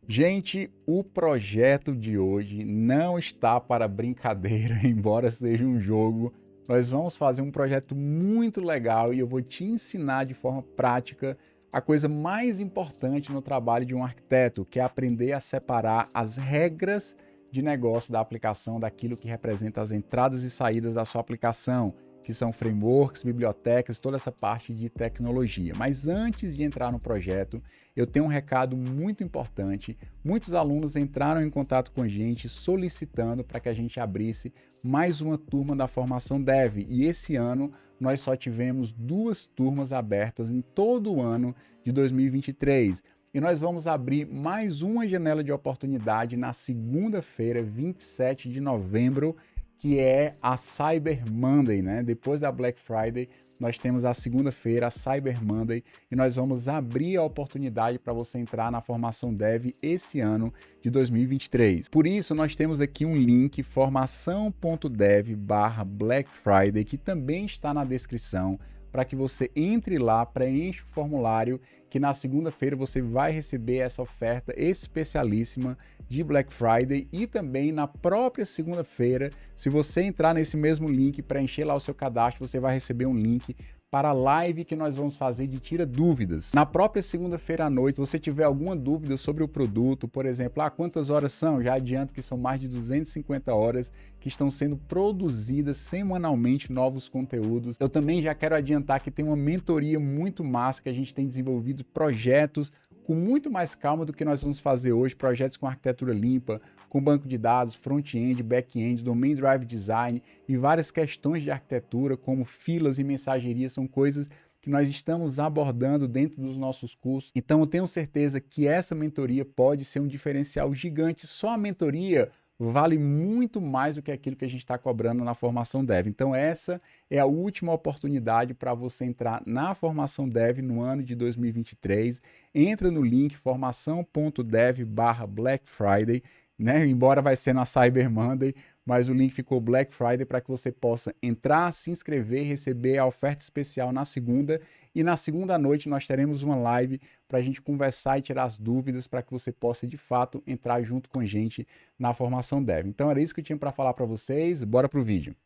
Gente, o projeto de hoje não está para brincadeira, embora seja um jogo. Nós vamos fazer um projeto muito legal e eu vou te ensinar de forma prática a coisa mais importante no trabalho de um arquiteto, que é aprender a separar as regras de negócio da aplicação daquilo que representa as entradas e saídas da sua aplicação, que são frameworks, bibliotecas, toda essa parte de tecnologia. Mas antes de entrar no projeto, eu tenho um recado muito importante. Muitos alunos entraram em contato com a gente solicitando para que a gente abrisse mais uma turma da formação Dev. E esse ano nós só tivemos 2 turmas abertas em todo o ano de 2023. E nós vamos abrir mais uma janela de oportunidade na segunda-feira, 27 de novembro, que é a Cyber Monday, né? Depois da Black Friday, nós temos a segunda-feira, a Cyber Monday, e nós vamos abrir a oportunidade para você entrar na formação Dev esse ano de 2023. Por isso, nós temos aqui um link, formação.dev/Black Friday, que também está na descrição, para que você entre lá, preencha o formulário, que na segunda-feira você vai receber essa oferta especialíssima de Black Friday, e também na própria segunda-feira, se você entrar nesse mesmo link, preencher lá o seu cadastro, você vai receber um link para a live que nós vamos fazer de Tira Dúvidas. Na própria segunda-feira à noite, se você tiver alguma dúvida sobre o produto, por exemplo, quantas horas são? Já adianto que são mais de 250 horas que estão sendo produzidas semanalmente novos conteúdos. Eu também já quero adiantar que tem uma mentoria muito massa, que a gente tem desenvolvido projetos com muito mais calma do que nós vamos fazer hoje, projetos com arquitetura limpa, com banco de dados, front-end, back-end, domain drive design e várias questões de arquitetura, como filas e mensageria, são coisas que nós estamos abordando dentro dos nossos cursos. Então eu tenho certeza que essa mentoria pode ser um diferencial gigante. Só a mentoria vale muito mais do que aquilo que a gente está cobrando na formação Dev. Então essa é a última oportunidade para você entrar na formação Dev no ano de 2023. Entra no link formação.dev/Black Friday, né? Embora vai ser na Cyber Monday, mas o link ficou Black Friday para que você possa entrar, se inscrever e receber a oferta especial na segunda. E na segunda noite nós teremos uma live para a gente conversar e tirar as dúvidas, para que você possa de fato entrar junto com a gente na formação Dev. Então era isso que eu tinha para falar para vocês. Bora pro vídeo.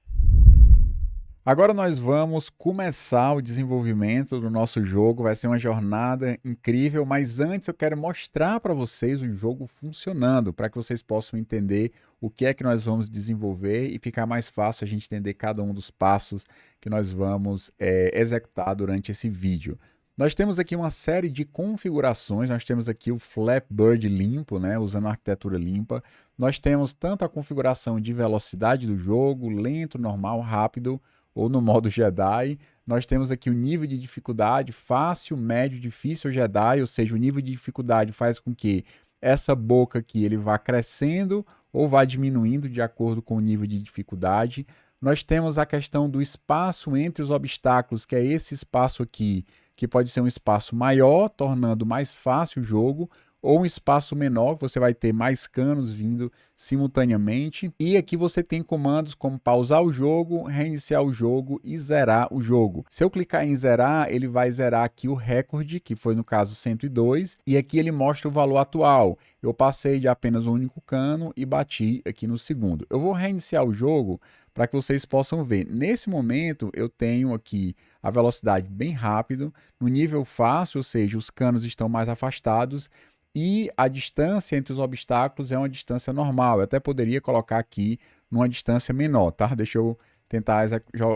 Agora nós vamos começar o desenvolvimento do nosso jogo, vai ser uma jornada incrível, mas antes eu quero mostrar para vocês o jogo funcionando, para que vocês possam entender o que é que nós vamos desenvolver e ficar mais fácil a gente entender cada um dos passos que nós vamos executar durante esse vídeo. Nós temos aqui uma série de configurações, nós temos aqui o Flappy limpo, né, usando a arquitetura limpa. Nós temos tanto a configuração de velocidade do jogo, lento, normal, rápido, ou no modo Jedi. Nós temos aqui o nível de dificuldade, fácil, médio, difícil, Jedi, ou seja, o nível de dificuldade faz com que essa boca aqui ele vá crescendo ou vá diminuindo de acordo com o nível de dificuldade. Nós temos a questão do espaço entre os obstáculos, que é esse espaço aqui, que pode ser um espaço maior, tornando mais fácil o jogo, ou um espaço menor, que você vai ter mais canos vindo simultaneamente. E aqui você tem comandos como pausar o jogo, reiniciar o jogo e zerar o jogo. Se eu clicar em zerar, ele vai zerar aqui o recorde, que foi no caso 102, e aqui ele mostra o valor atual. Eu passei de apenas um único cano e bati aqui no segundo. Eu vou reiniciar o jogo para que vocês possam ver. Nesse momento, eu tenho aqui a velocidade bem rápido, no nível fácil, ou seja, os canos estão mais afastados, e a distância entre os obstáculos é uma distância normal. Eu até poderia colocar aqui numa distância menor, tá? Deixa eu tentar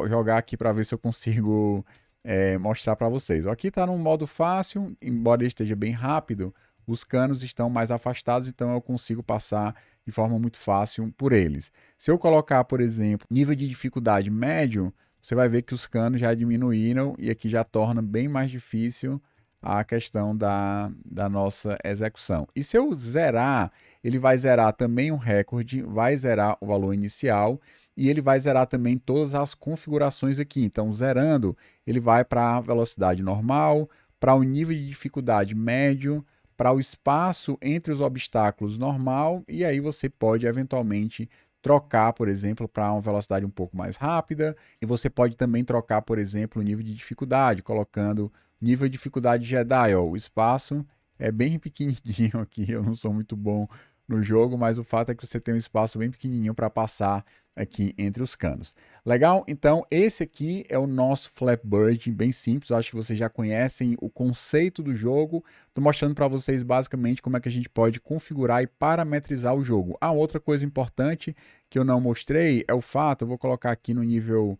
jogar aqui para ver se eu consigo mostrar para vocês. Aqui está no modo fácil, embora ele esteja bem rápido, os canos estão mais afastados, então eu consigo passar de forma muito fácil por eles. Se eu colocar, por exemplo, nível de dificuldade médio, você vai ver que os canos já diminuíram e aqui já torna bem mais difícil a questão da nossa execução. E se eu zerar, ele vai zerar também o recorde, vai zerar o valor inicial e ele vai zerar também todas as configurações aqui. Então, zerando, ele vai para a velocidade normal, para o nível de dificuldade médio, para o espaço entre os obstáculos normal, e aí você pode eventualmente trocar, por exemplo, para uma velocidade um pouco mais rápida, e você pode também trocar, por exemplo, o nível de dificuldade, colocando nível de dificuldade Jedi, ó, o espaço é bem pequenininho aqui, eu não sou muito bom no jogo, mas o fato é que você tem um espaço bem pequenininho para passar aqui entre os canos. Legal? Então, esse aqui é o nosso Flatbird, bem simples, eu acho que vocês já conhecem o conceito do jogo. Estou mostrando para vocês basicamente como é que a gente pode configurar e parametrizar o jogo. A outra coisa importante que eu não mostrei é o fato, eu vou colocar aqui no nível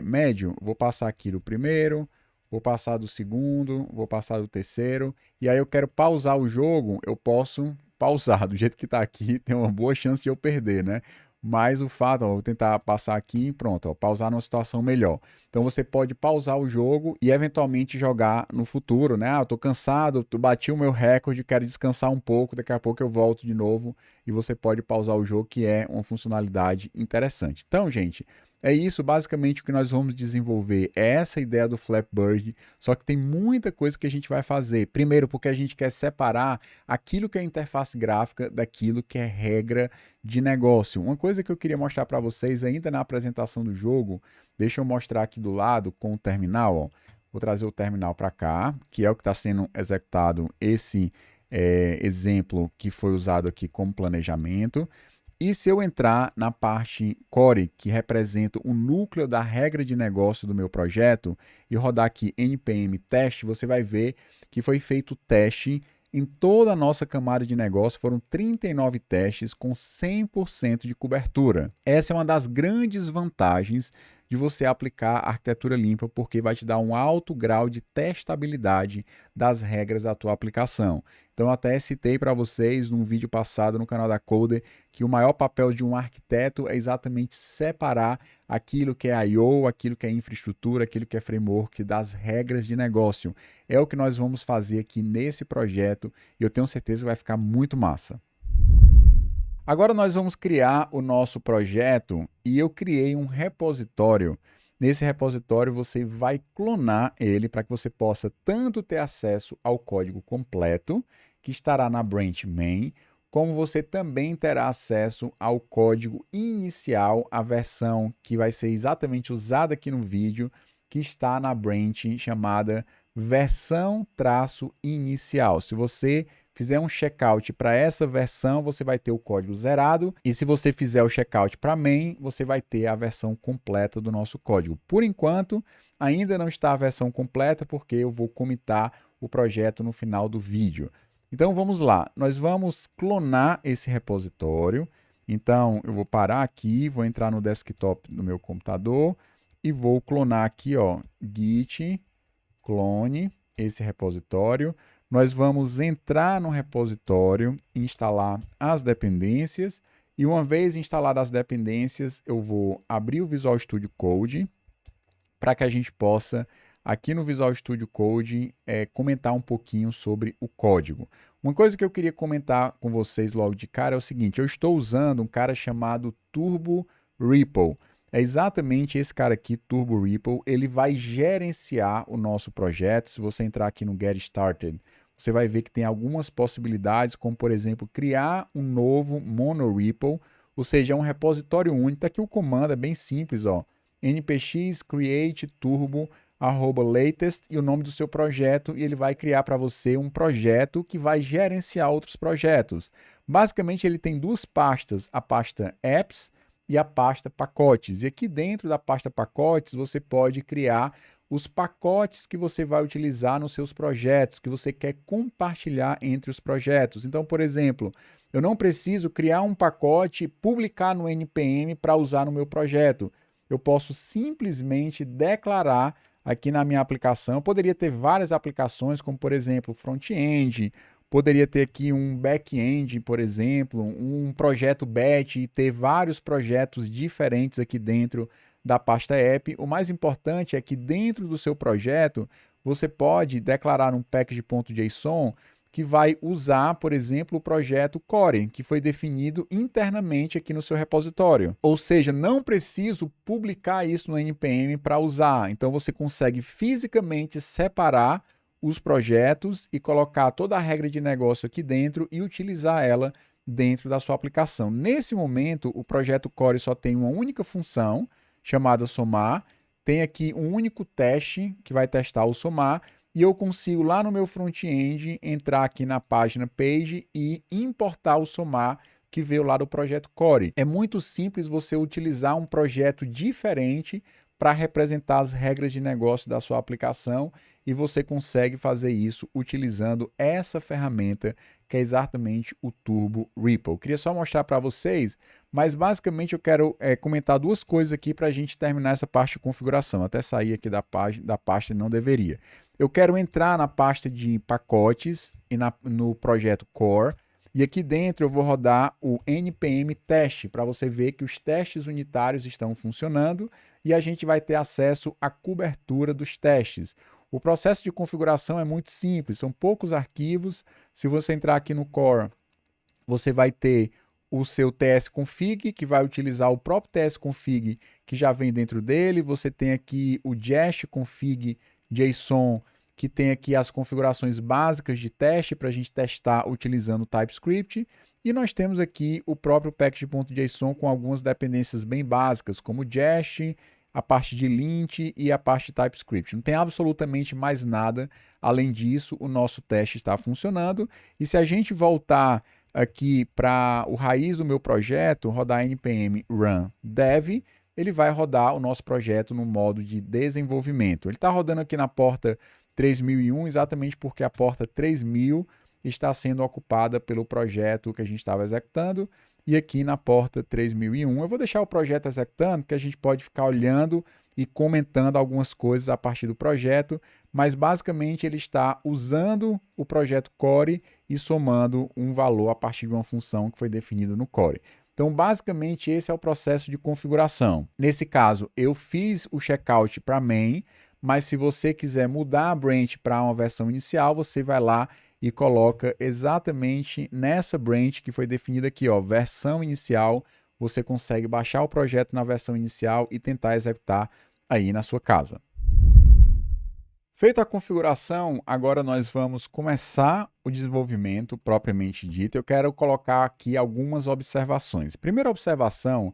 médio, vou passar aqui do primeiro, vou passar do segundo, vou passar do terceiro, e aí eu quero pausar o jogo, eu posso pausar, do jeito que está aqui, tem uma boa chance de eu perder, né? Mas o fato, ó, vou tentar passar aqui e pronto, ó, pausar numa situação melhor. Então você pode pausar o jogo e eventualmente jogar no futuro, né? Ah, eu tô cansado, eu bati o meu recorde, quero descansar um pouco, daqui a pouco eu volto de novo e você pode pausar o jogo, que é uma funcionalidade interessante. Então, gente, é isso, basicamente o que nós vamos desenvolver é essa ideia do Flatbird, só que tem muita coisa que a gente vai fazer. Primeiro, porque a gente quer separar aquilo que é interface gráfica daquilo que é regra de negócio. Uma coisa que eu queria mostrar para vocês ainda na apresentação do jogo, deixa eu mostrar aqui do lado com o terminal, ó. Vou trazer o terminal para cá, que é o que está sendo executado esse exemplo que foi usado aqui como planejamento. E se eu entrar na parte core, que representa o núcleo da regra de negócio do meu projeto, e rodar aqui npm teste, você vai ver que foi feito teste em toda a nossa camada de negócio. Foram 39 testes com 100% de cobertura. Essa é uma das grandes vantagens de você aplicar a arquitetura limpa, porque vai te dar um alto grau de testabilidade das regras da tua aplicação. Então, eu até citei para vocês num vídeo passado no canal da Coder que o maior papel de um arquiteto é exatamente separar aquilo que é I/O, aquilo que é infraestrutura, aquilo que é framework das regras de negócio. É o que nós vamos fazer aqui nesse projeto e eu tenho certeza que vai ficar muito massa. Agora nós vamos criar o nosso projeto e eu criei um repositório. Nesse repositório você vai clonar ele para que você possa tanto ter acesso ao código completo, que estará na branch main, como você também terá acesso ao código inicial, a versão que vai ser exatamente usada aqui no vídeo, que está na branch chamada versão-inicial. Se você fizer um checkout para essa versão, você vai ter o código zerado, e se você fizer o checkout para main, você vai ter a versão completa do nosso código. Por enquanto, ainda não está a versão completa, porque eu vou comitar o projeto no final do vídeo. Então vamos lá, nós vamos clonar esse repositório. Então eu vou parar aqui, vou entrar no desktop do meu computador e vou clonar aqui, ó, git clone esse repositório. Nós vamos entrar no repositório, instalar as dependências, e uma vez instaladas as dependências, eu vou abrir o Visual Studio Code para que a gente possa, aqui no Visual Studio Code, comentar um pouquinho sobre o código. Uma coisa que eu queria comentar com vocês logo de cara é o seguinte: eu estou usando um cara chamado Turbo Ripple. É exatamente esse cara aqui, Turbo Ripple, ele vai gerenciar o nosso projeto. Se você entrar aqui no Get Started, você vai ver que tem algumas possibilidades, como por exemplo, criar um novo monoripple, ou seja, um repositório único. Aqui o comando é bem simples, ó, npx create turbo @latest e o nome do seu projeto, e ele vai criar para você um projeto que vai gerenciar outros projetos. Basicamente ele tem duas pastas, a pasta apps e a pasta pacotes. E aqui dentro da pasta pacotes, você pode criar os pacotes que você vai utilizar nos seus projetos, que você quer compartilhar entre os projetos. Então, por exemplo, eu não preciso criar um pacote e publicar no NPM para usar no meu projeto. Eu posso simplesmente declarar aqui na minha aplicação. Eu poderia ter várias aplicações, como por exemplo, front-end, poderia ter aqui um back-end, por exemplo, um projeto batch e ter vários projetos diferentes aqui dentro da pasta app. O mais importante é que dentro do seu projeto, você pode declarar um package.json que vai usar, por exemplo, o projeto Core, que foi definido internamente aqui no seu repositório. Ou seja, não preciso publicar isso no NPM para usar. Então você consegue fisicamente separar os projetos e colocar toda a regra de negócio aqui dentro e utilizar ela dentro da sua aplicação. Nesse momento, o projeto Core só tem uma única função, chamada somar. Tem aqui um único teste que vai testar o somar, e eu consigo lá no meu front-end entrar aqui na página Page e importar o somar que veio lá do projeto Core. É muito simples você utilizar um projeto diferente para representar as regras de negócio da sua aplicação e você consegue fazer isso utilizando essa ferramenta que é exatamente o Turbo Ripple. Eu queria só mostrar para vocês, mas basicamente eu quero comentar duas coisas aqui para a gente terminar essa parte de configuração. Até sair aqui da pasta não deveria. Eu quero entrar na pasta de pacotes e no projeto Core. E aqui dentro eu vou rodar o npm teste para você ver que os testes unitários estão funcionando e a gente vai ter acesso à cobertura dos testes. O processo de configuração é muito simples, são poucos arquivos. Se você entrar aqui no Core, você vai ter o seu tsconfig, que vai utilizar o próprio tsconfig que já vem dentro dele. Você tem aqui o jestconfig JSON, que tem aqui as configurações básicas de teste para a gente testar utilizando o TypeScript. E nós temos aqui o próprio package.json com algumas dependências bem básicas, como Jest, a parte de lint e a parte de TypeScript. Não tem absolutamente mais nada. Além disso, o nosso teste está funcionando. E se a gente voltar aqui para o raiz do meu projeto, rodar npm run dev, ele vai rodar o nosso projeto no modo de desenvolvimento. Ele está rodando aqui na porta 3001, exatamente porque a porta 3000 está sendo ocupada pelo projeto que a gente estava executando, e aqui na porta 3001 eu vou deixar o projeto executando, que a gente pode ficar olhando e comentando algumas coisas a partir do projeto, mas basicamente ele está usando o projeto Core e somando um valor a partir de uma função que foi definida no Core. Então, basicamente, esse é o processo de configuração. Nesse caso, eu fiz o checkout para main, mas se você quiser mudar a branch para uma versão inicial, você vai lá e coloca exatamente nessa branch que foi definida aqui, ó, versão inicial. Você consegue baixar o projeto na versão inicial e tentar executar aí na sua casa. Feita a configuração, agora nós vamos começar o desenvolvimento propriamente dito. Eu quero colocar aqui algumas observações. Primeira observação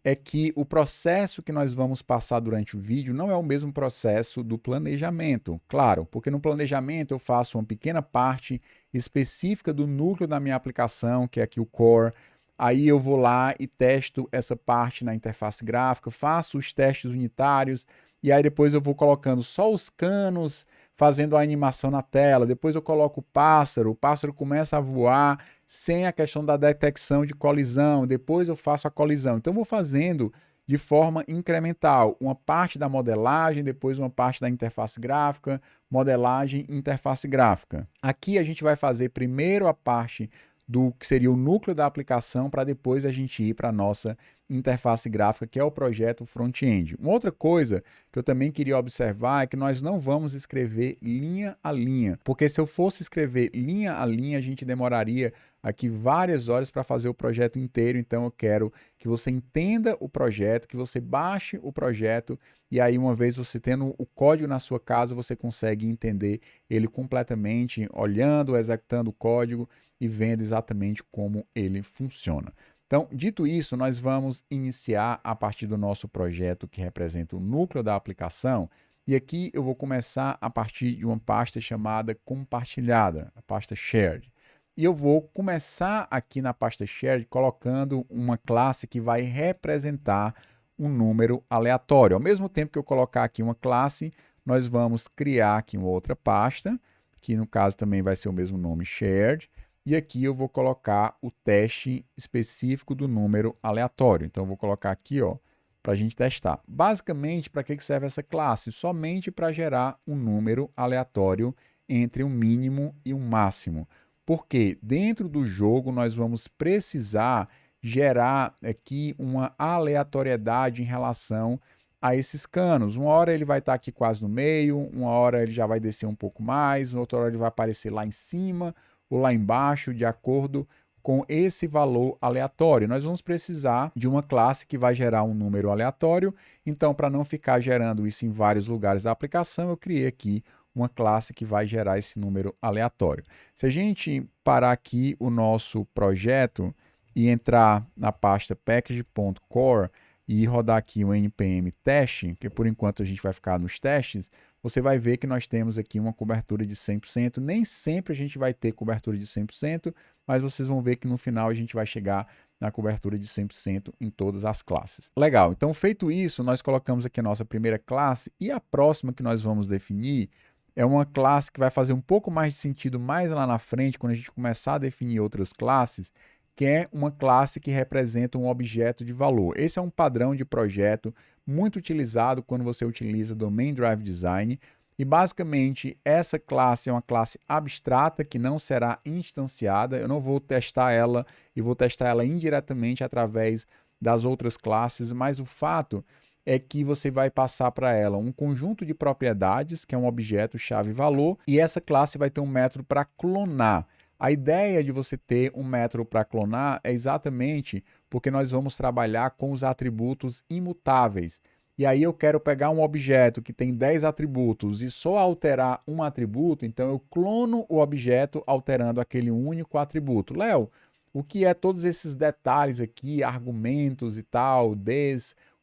é que o processo que nós vamos passar durante o vídeo não é o mesmo processo do planejamento. Claro, porque no planejamento eu faço uma pequena parte específica do núcleo da minha aplicação, que é aqui o Core. Aí eu vou lá e testo essa parte na interface gráfica, faço os testes unitários, e aí depois eu vou colocando só os canos, fazendo a animação na tela. Depois eu coloco o pássaro começa a voar sem a questão da detecção de colisão. Depois eu faço a colisão. Então eu vou fazendo de forma incremental. Uma parte da modelagem, depois uma parte da interface gráfica, modelagem e interface gráfica. Aqui a gente vai fazer primeiro a parte do que seria o núcleo da aplicação para depois a gente ir para a nossa interface gráfica, que é o projeto front-end. Uma outra coisa que eu também queria observar é que nós não vamos escrever linha a linha, porque se eu fosse escrever linha a linha, a gente demoraria aqui várias horas para fazer o projeto inteiro. Então eu quero que você entenda o projeto, que você baixe o projeto, e aí uma vez você tendo o código na sua casa, você consegue entender ele completamente, olhando, executando o código e vendo exatamente como ele funciona. Então, dito isso, nós vamos iniciar a partir do nosso projeto que representa o núcleo da aplicação, e aqui eu vou começar a partir de uma pasta chamada compartilhada, a pasta shared. E eu vou começar aqui na pasta shared colocando uma classe que vai representar um número aleatório. Ao mesmo tempo que eu colocar aqui uma classe, nós vamos criar aqui uma outra pasta, que no caso também vai ser o mesmo nome, shared. E aqui eu vou colocar o teste específico do número aleatório. Então, eu vou colocar aqui, ó, para a gente testar. Basicamente, para que serve essa classe? Somente para gerar um número aleatório entre um mínimo e um máximo. Porque dentro do jogo nós vamos precisar gerar aqui uma aleatoriedade em relação a esses canos. Uma hora ele vai estar aqui quase no meio, uma hora ele já vai descer um pouco mais, outra hora ele vai aparecer lá em cima ou lá embaixo, de acordo com esse valor aleatório. Nós vamos precisar de uma classe que vai gerar um número aleatório. Então, para não ficar gerando isso em vários lugares da aplicação, eu criei aqui uma classe que vai gerar esse número aleatório. Se a gente parar aqui o nosso projeto e entrar na pasta package.core e rodar aqui o npm teste, que por enquanto a gente vai ficar nos testes, você vai ver que nós temos aqui uma cobertura de 100%. Nem sempre a gente vai ter cobertura de 100%, mas vocês vão ver que no final a gente vai chegar na cobertura de 100% em todas as classes. Legal, então feito isso, nós colocamos aqui a nossa primeira classe e a próxima que nós vamos definir é uma classe que vai fazer um pouco mais de sentido mais lá na frente, quando a gente começar a definir outras classes, que é uma classe que representa um objeto de valor. Esse é um padrão de projeto muito utilizado quando você utiliza Domain Drive Design. E basicamente essa classe é uma classe abstrata que não será instanciada. Eu não vou testar ela e vou testar ela indiretamente através das outras classes, mas o fato é que você vai passar para ela um conjunto de propriedades, que é um objeto chave-valor, e essa classe vai ter um método para clonar. A ideia de você ter um método para clonar é exatamente porque nós vamos trabalhar com os atributos imutáveis. E aí eu quero pegar um objeto que tem 10 atributos e só alterar um atributo, então eu clono o objeto alterando aquele único atributo. Léo, o que é todos esses detalhes aqui, argumentos e tal,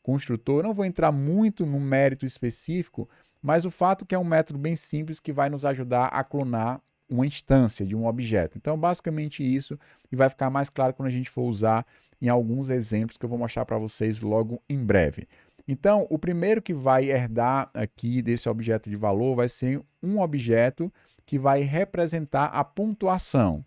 construtor? Eu não vou entrar muito no mérito específico, mas o fato é que é um método bem simples que vai nos ajudar a clonar uma instância de um objeto. Então, basicamente isso, e vai ficar mais claro quando a gente for usar em alguns exemplos que eu vou mostrar para vocês logo em breve. Então, o primeiro que vai herdar aqui desse objeto de valor vai ser um objeto que vai representar a pontuação.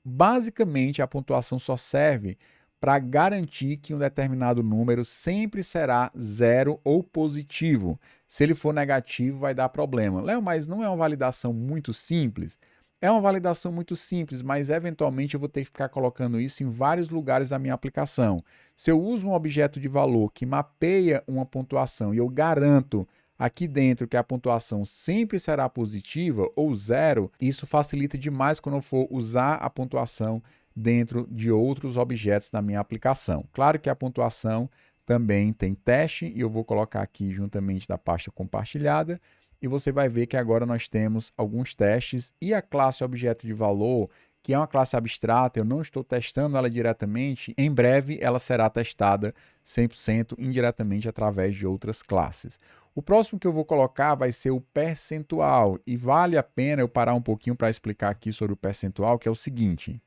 Basicamente, a pontuação só serve para garantir que um determinado número sempre será zero ou positivo. Se ele for negativo, vai dar problema. Léo, mas não é uma validação muito simples? É uma validação muito simples, mas eventualmente eu vou ter que ficar colocando isso em vários lugares da minha aplicação. Se eu uso um objeto de valor que mapeia uma pontuação e eu garanto aqui dentro que a pontuação sempre será positiva ou zero, isso facilita demais quando eu for usar a pontuação dentro de outros objetos da minha aplicação. Claro que a pontuação também tem teste e eu vou colocar aqui juntamente da pasta compartilhada e você vai ver que agora nós temos alguns testes e a classe objeto de valor, que é uma classe abstrata, eu não estou testando ela diretamente, em breve ela será testada 100% indiretamente através de outras classes. O próximo que eu vou colocar vai ser o percentual e vale a pena eu parar um pouquinho para explicar aqui sobre o percentual, que é o seguinte.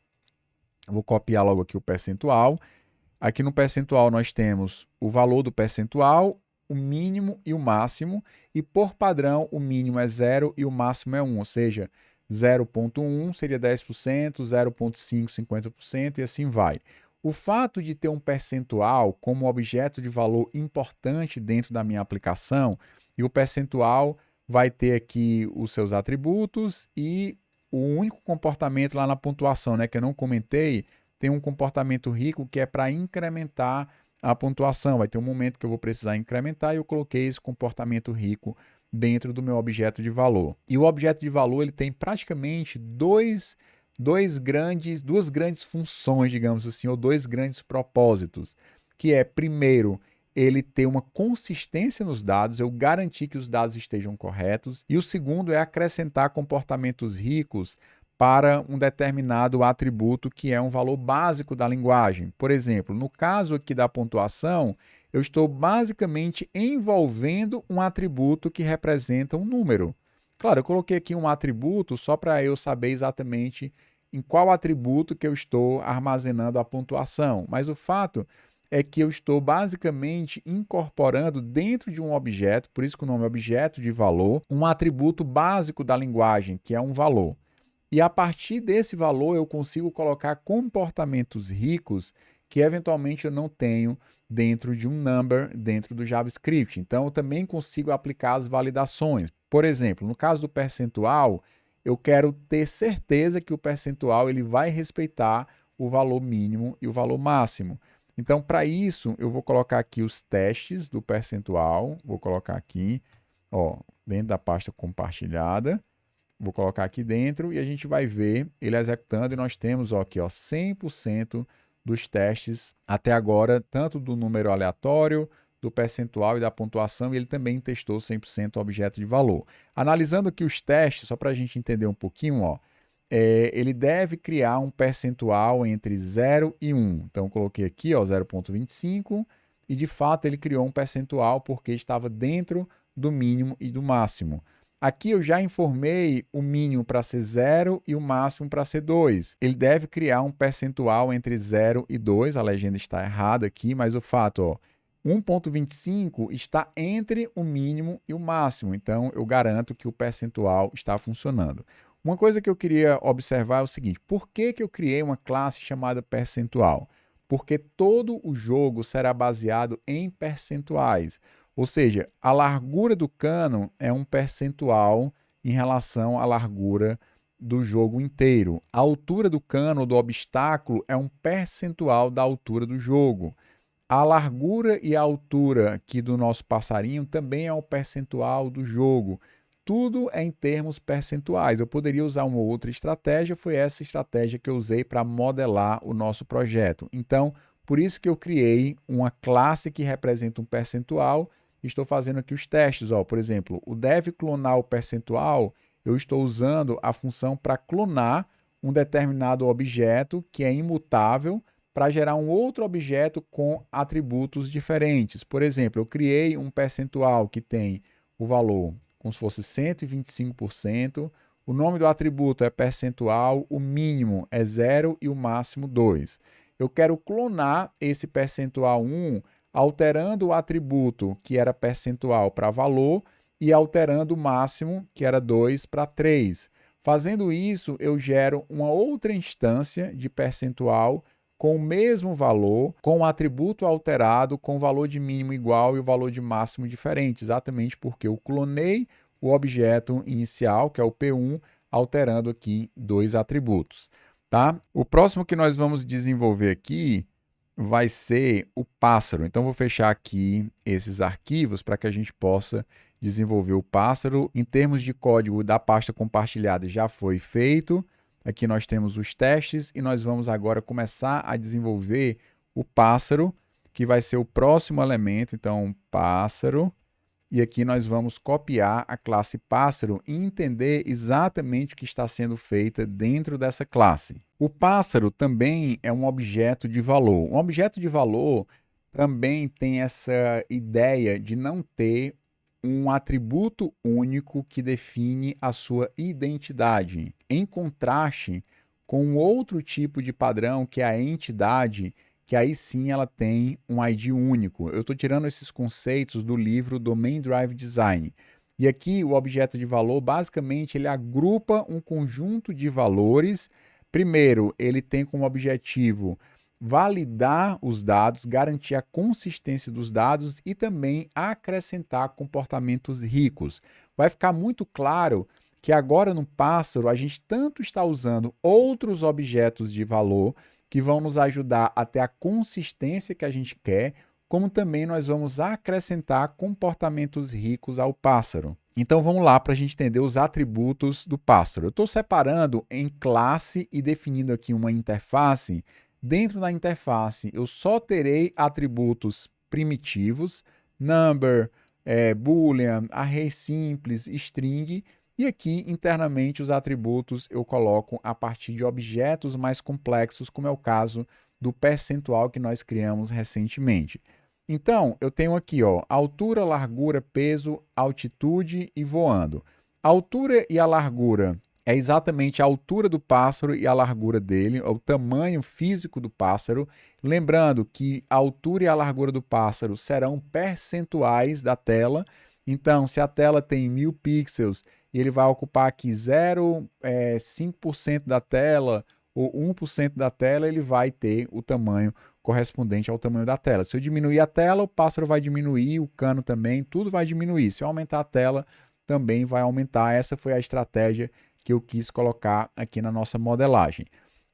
Eu vou copiar logo aqui o percentual. Aqui no percentual nós temos o valor do percentual, o mínimo e o máximo, e por padrão o mínimo é 0 e o máximo é 1, ou seja, 0,1 seria 10%, 0,5 50% e assim vai. O fato de ter um percentual como objeto de valor importante dentro da minha aplicação, e o percentual vai ter aqui os seus atributos e o único comportamento lá na pontuação, né, que eu não comentei, tem um comportamento rico que é para incrementar a pontuação. Vai ter um momento que eu vou precisar incrementar e eu coloquei esse comportamento rico dentro do meu objeto de valor. E o objeto de valor ele tem praticamente duas grandes funções, digamos assim, ou dois grandes propósitos, que é, primeiro, ele ter uma consistência nos dados, eu garantir que os dados estejam corretos, e o segundo é acrescentar comportamentos ricos para um determinado atributo que é um valor básico da linguagem. Por exemplo, no caso aqui da pontuação, eu estou basicamente envolvendo um atributo que representa um número. Claro, eu coloquei aqui um atributo só para eu saber exatamente em qual atributo que eu estou armazenando a pontuação, mas o fato é que eu estou basicamente incorporando dentro de um objeto, por isso que o nome é objeto de valor, um atributo básico da linguagem, que é um valor. E a partir desse valor eu consigo colocar comportamentos ricos que eventualmente eu não tenho dentro de um number, dentro do JavaScript. Então eu também consigo aplicar as validações. Por exemplo, no caso do percentual, eu quero ter certeza que o percentual ele vai respeitar o valor mínimo e o valor máximo. Então, para isso, eu vou colocar aqui os testes do percentual, vou colocar aqui, ó, dentro da pasta compartilhada, vou colocar aqui dentro e a gente vai ver ele executando e nós temos ó, aqui ó, 100% dos testes até agora, tanto do número aleatório, do percentual e da pontuação, e ele também testou 100% o objeto de valor. Analisando aqui os testes, só para a gente entender um pouquinho, ó, ele deve criar um percentual entre 0 e 1. Então, eu coloquei aqui 0,25 e, de fato, ele criou um percentual porque estava dentro do mínimo e do máximo. Aqui eu já informei o mínimo para ser 0 e o máximo para ser 2. Ele deve criar um percentual entre 0 e 2. A legenda está errada aqui, mas o fato, ó, 1,25 está entre o mínimo e o máximo. Então, eu garanto que o percentual está funcionando. Uma coisa que eu queria observar é o seguinte: por que eu criei uma classe chamada percentual? Porque todo o jogo será baseado em percentuais. Ou seja, a largura do cano é um percentual em relação à largura do jogo inteiro. A altura do cano ou do obstáculo é um percentual da altura do jogo. A largura e a altura aqui do nosso passarinho também é um percentual do jogo. Tudo é em termos percentuais. Eu poderia usar uma outra estratégia, foi essa estratégia que eu usei para modelar o nosso projeto. Então, por isso que eu criei uma classe que representa um percentual. Estou fazendo aqui os testes. Ó. Por exemplo, o deve clonar o percentual, eu estou usando a função para clonar um determinado objeto que é imutável para gerar um outro objeto com atributos diferentes. Por exemplo, eu criei um percentual que tem o valor como se fosse 125%, o nome do atributo é percentual, o mínimo é 0 e o máximo 2. Eu quero clonar esse percentual 1 alterando o atributo que era percentual para valor e alterando o máximo, que era 2, para 3. Fazendo isso, eu gero uma outra instância de percentual com o mesmo valor, com o atributo alterado, com o valor de mínimo igual e o valor de máximo diferente, exatamente porque eu clonei o objeto inicial, que é o P1, alterando aqui dois atributos. Tá? O próximo que nós vamos desenvolver aqui vai ser o pássaro. Então, vou fechar aqui esses arquivos para que a gente possa desenvolver o pássaro. Em termos de código da pasta compartilhada, já foi feito. Aqui nós temos os testes e nós vamos agora começar a desenvolver o pássaro, que vai ser o próximo elemento. Então, pássaro. E aqui nós vamos copiar a classe pássaro e entender exatamente o que está sendo feito dentro dessa classe. O pássaro também é um objeto de valor. Um objeto de valor também tem essa ideia de não ter um atributo único que define a sua identidade, em contraste com outro tipo de padrão, que é a entidade, que aí sim ela tem um ID único. Eu estou tirando esses conceitos do livro Domain Drive Design. E aqui o objeto de valor, basicamente, ele agrupa um conjunto de valores. Primeiro, ele tem como objetivo validar os dados, garantir a consistência dos dados e também acrescentar comportamentos ricos. Vai ficar muito claro que agora no pássaro a gente tanto está usando outros objetos de valor que vão nos ajudar a ter a consistência que a gente quer, como também nós vamos acrescentar comportamentos ricos ao pássaro. Então vamos lá para a gente entender os atributos do pássaro. Eu estou separando em classe e definindo aqui uma interface. Dentro da interface, eu só terei atributos primitivos, number, boolean, array simples, string, e aqui internamente os atributos eu coloco a partir de objetos mais complexos, como é o caso do percentual que nós criamos recentemente. Então, eu tenho aqui, ó, altura, largura, peso, altitude e voando. A altura e a largura é exatamente a altura do pássaro e a largura dele, o tamanho físico do pássaro. Lembrando que a altura e a largura do pássaro serão percentuais da tela. Então, se a tela tem 1000 pixels e ele vai ocupar aqui 0,5% da tela ou 1% da tela, ele vai ter o tamanho correspondente ao tamanho da tela. Se eu diminuir a tela, o pássaro vai diminuir, o cano também, tudo vai diminuir. Se eu aumentar a tela, também vai aumentar. Essa foi a estratégia que eu quis colocar aqui na nossa modelagem.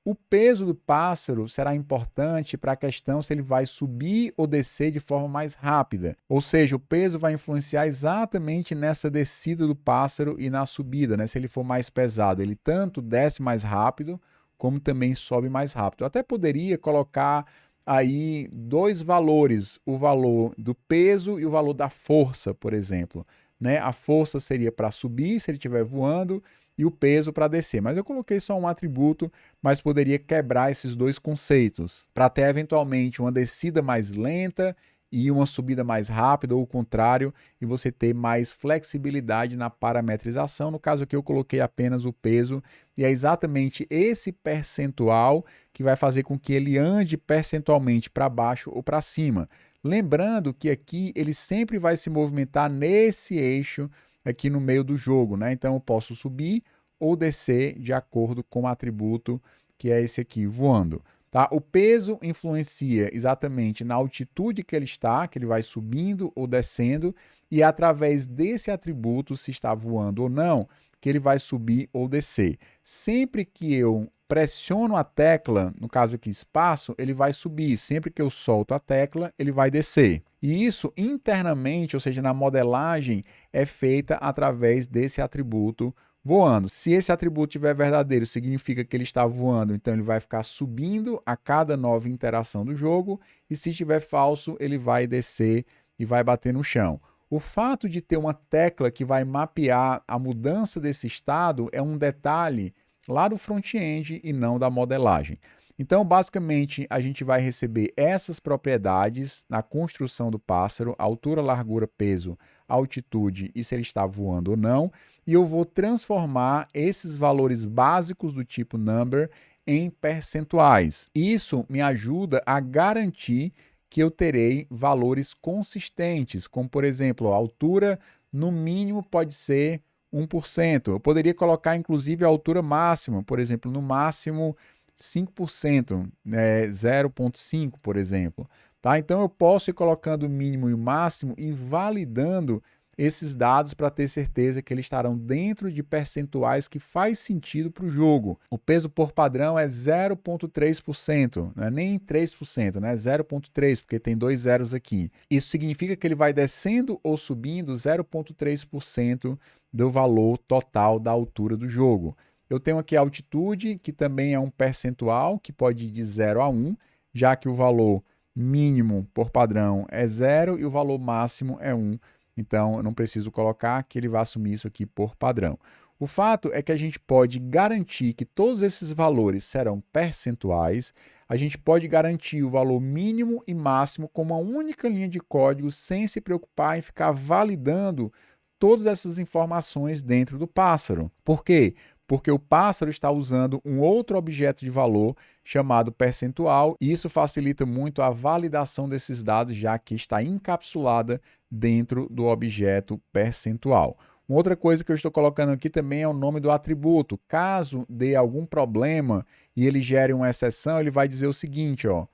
O peso do pássaro será importante para a questão se ele vai subir ou descer de forma mais rápida. Ou seja, o peso vai influenciar exatamente nessa descida do pássaro e na subida, né? Se ele for mais pesado, ele tanto desce mais rápido, como também sobe mais rápido. Eu até poderia colocar aí dois valores, o valor do peso e o valor da força, por exemplo. Né? A força seria para subir, se ele estiver voando, e o peso para descer. Mas eu coloquei só um atributo, mas poderia quebrar esses dois conceitos, para ter eventualmente uma descida mais lenta e uma subida mais rápida ou o contrário, e você ter mais flexibilidade na parametrização. No caso aqui eu coloquei apenas o peso, e é exatamente esse percentual que vai fazer com que ele ande percentualmente para baixo ou para cima. Lembrando que aqui ele sempre vai se movimentar nesse eixo aqui no meio do jogo, né? Então eu posso subir ou descer de acordo com o atributo que é esse aqui, voando. Tá? O peso influencia exatamente na altitude que ele está, que ele vai subindo ou descendo, e é através desse atributo, se está voando ou não, que ele vai subir ou descer. Sempre que eu pressiono a tecla, no caso aqui espaço, ele vai subir. Sempre que eu solto a tecla, ele vai descer. E isso internamente, ou seja, na modelagem, é feita através desse atributo voando. Se esse atributo estiver verdadeiro, significa que ele está voando, então ele vai ficar subindo a cada nova interação do jogo, e se estiver falso, ele vai descer e vai bater no chão. O fato de ter uma tecla que vai mapear a mudança desse estado é um detalhe lá do front-end e não da modelagem. Então, basicamente, a gente vai receber essas propriedades na construção do pássaro: altura, largura, peso, altitude e se ele está voando ou não, e eu vou transformar esses valores básicos do tipo number em percentuais. Isso me ajuda a garantir que eu terei valores consistentes, como por exemplo, a altura no mínimo pode ser 1%. Eu poderia colocar inclusive a altura máxima, por exemplo, no máximo 5%, né, 0,5, por exemplo. Tá? Então eu posso ir colocando o mínimo e o máximo e validando esses dados para ter certeza que eles estarão dentro de percentuais que faz sentido para o jogo. O peso por padrão é 0,3%, não é nem 3%, né? 0,3%, porque tem dois zeros aqui. Isso significa que ele vai descendo ou subindo 0,3% do valor total da altura do jogo. Eu tenho aqui a altitude, que também é um percentual, que pode ir de 0 a 1, já que o valor mínimo por padrão é 0 e o valor máximo é 1. Então, eu não preciso colocar que ele vai assumir isso aqui por padrão. O fato é que a gente pode garantir que todos esses valores serão percentuais, a gente pode garantir o valor mínimo e máximo com uma única linha de código sem se preocupar em ficar validando todas essas informações dentro do pássaro. Por quê? Porque o pássaro está usando um outro objeto de valor chamado percentual, e isso facilita muito a validação desses dados, já que está encapsulada dentro do objeto percentual. Uma outra coisa que eu estou colocando aqui também é o nome do atributo. Caso dê algum problema e ele gere uma exceção, ele vai dizer o seguinte, ó,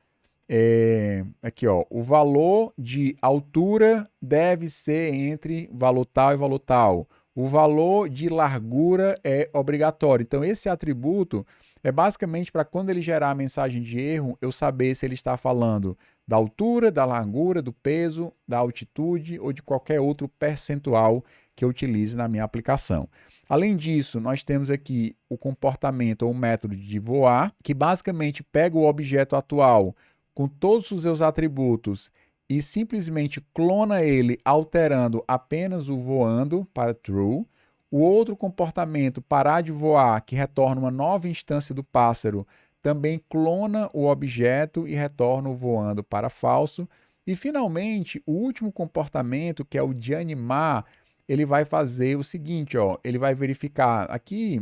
aqui, ó, o valor de altura deve ser entre valor tal e valor tal. O valor de largura é obrigatório. Então, esse atributo é basicamente para quando ele gerar a mensagem de erro, eu saber se ele está falando da altura, da largura, do peso, da altitude ou de qualquer outro percentual que eu utilize na minha aplicação. Além disso, nós temos aqui o comportamento ou o método de voar, que basicamente pega o objeto atual com todos os seus atributos e simplesmente clona ele alterando apenas o voando para true. O outro comportamento, parar de voar, que retorna uma nova instância do pássaro, também clona o objeto e retorna o voando para falso. E finalmente, o último comportamento, que é o de animar, ele vai fazer o seguinte, ó, ele vai verificar, aqui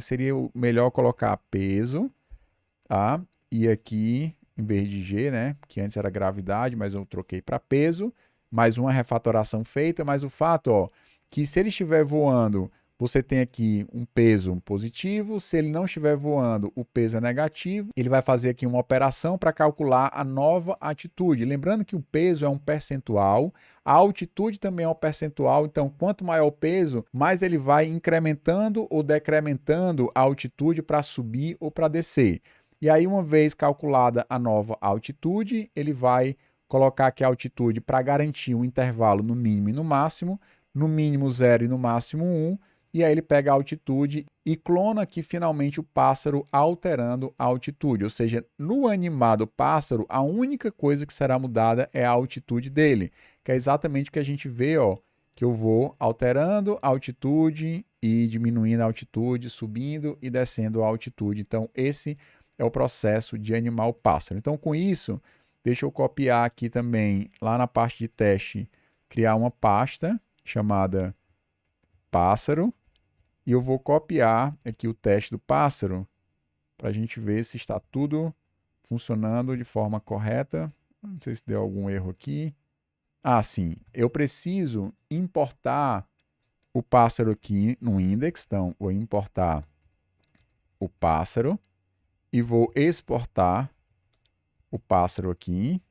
seria melhor colocar peso, tá? E aqui em vez de G, né? Que antes era gravidade, mas eu troquei para peso, mais uma refatoração feita, mas o fato, ó, que se ele estiver voando, você tem aqui um peso positivo, se ele não estiver voando, o peso é negativo, ele vai fazer aqui uma operação para calcular a nova atitude. Lembrando que o peso é um percentual, a altitude também é um percentual, então quanto maior o peso, mais ele vai incrementando ou decrementando a altitude para subir ou para descer. E aí, uma vez calculada a nova altitude, ele vai colocar aqui a altitude para garantir um intervalo no mínimo e no máximo 0 e no máximo 1, e aí ele pega a altitude e clona aqui finalmente o pássaro alterando a altitude, ou seja, no animado pássaro, a única coisa que será mudada é a altitude dele, que é exatamente o que a gente vê, ó, que eu vou alterando a altitude e diminuindo a altitude, subindo e descendo a altitude. Então, esse é o processo de animar o pássaro. Então, com isso, Deixa eu copiar aqui também, lá na parte de teste, criar uma pasta chamada pássaro. E eu vou copiar aqui o teste do pássaro para a gente ver se está tudo funcionando de forma correta. Não sei se deu algum erro aqui. Ah, sim. Eu preciso importar o pássaro aqui no index. Então, vou importar o pássaro e vou exportar o pássaro aqui.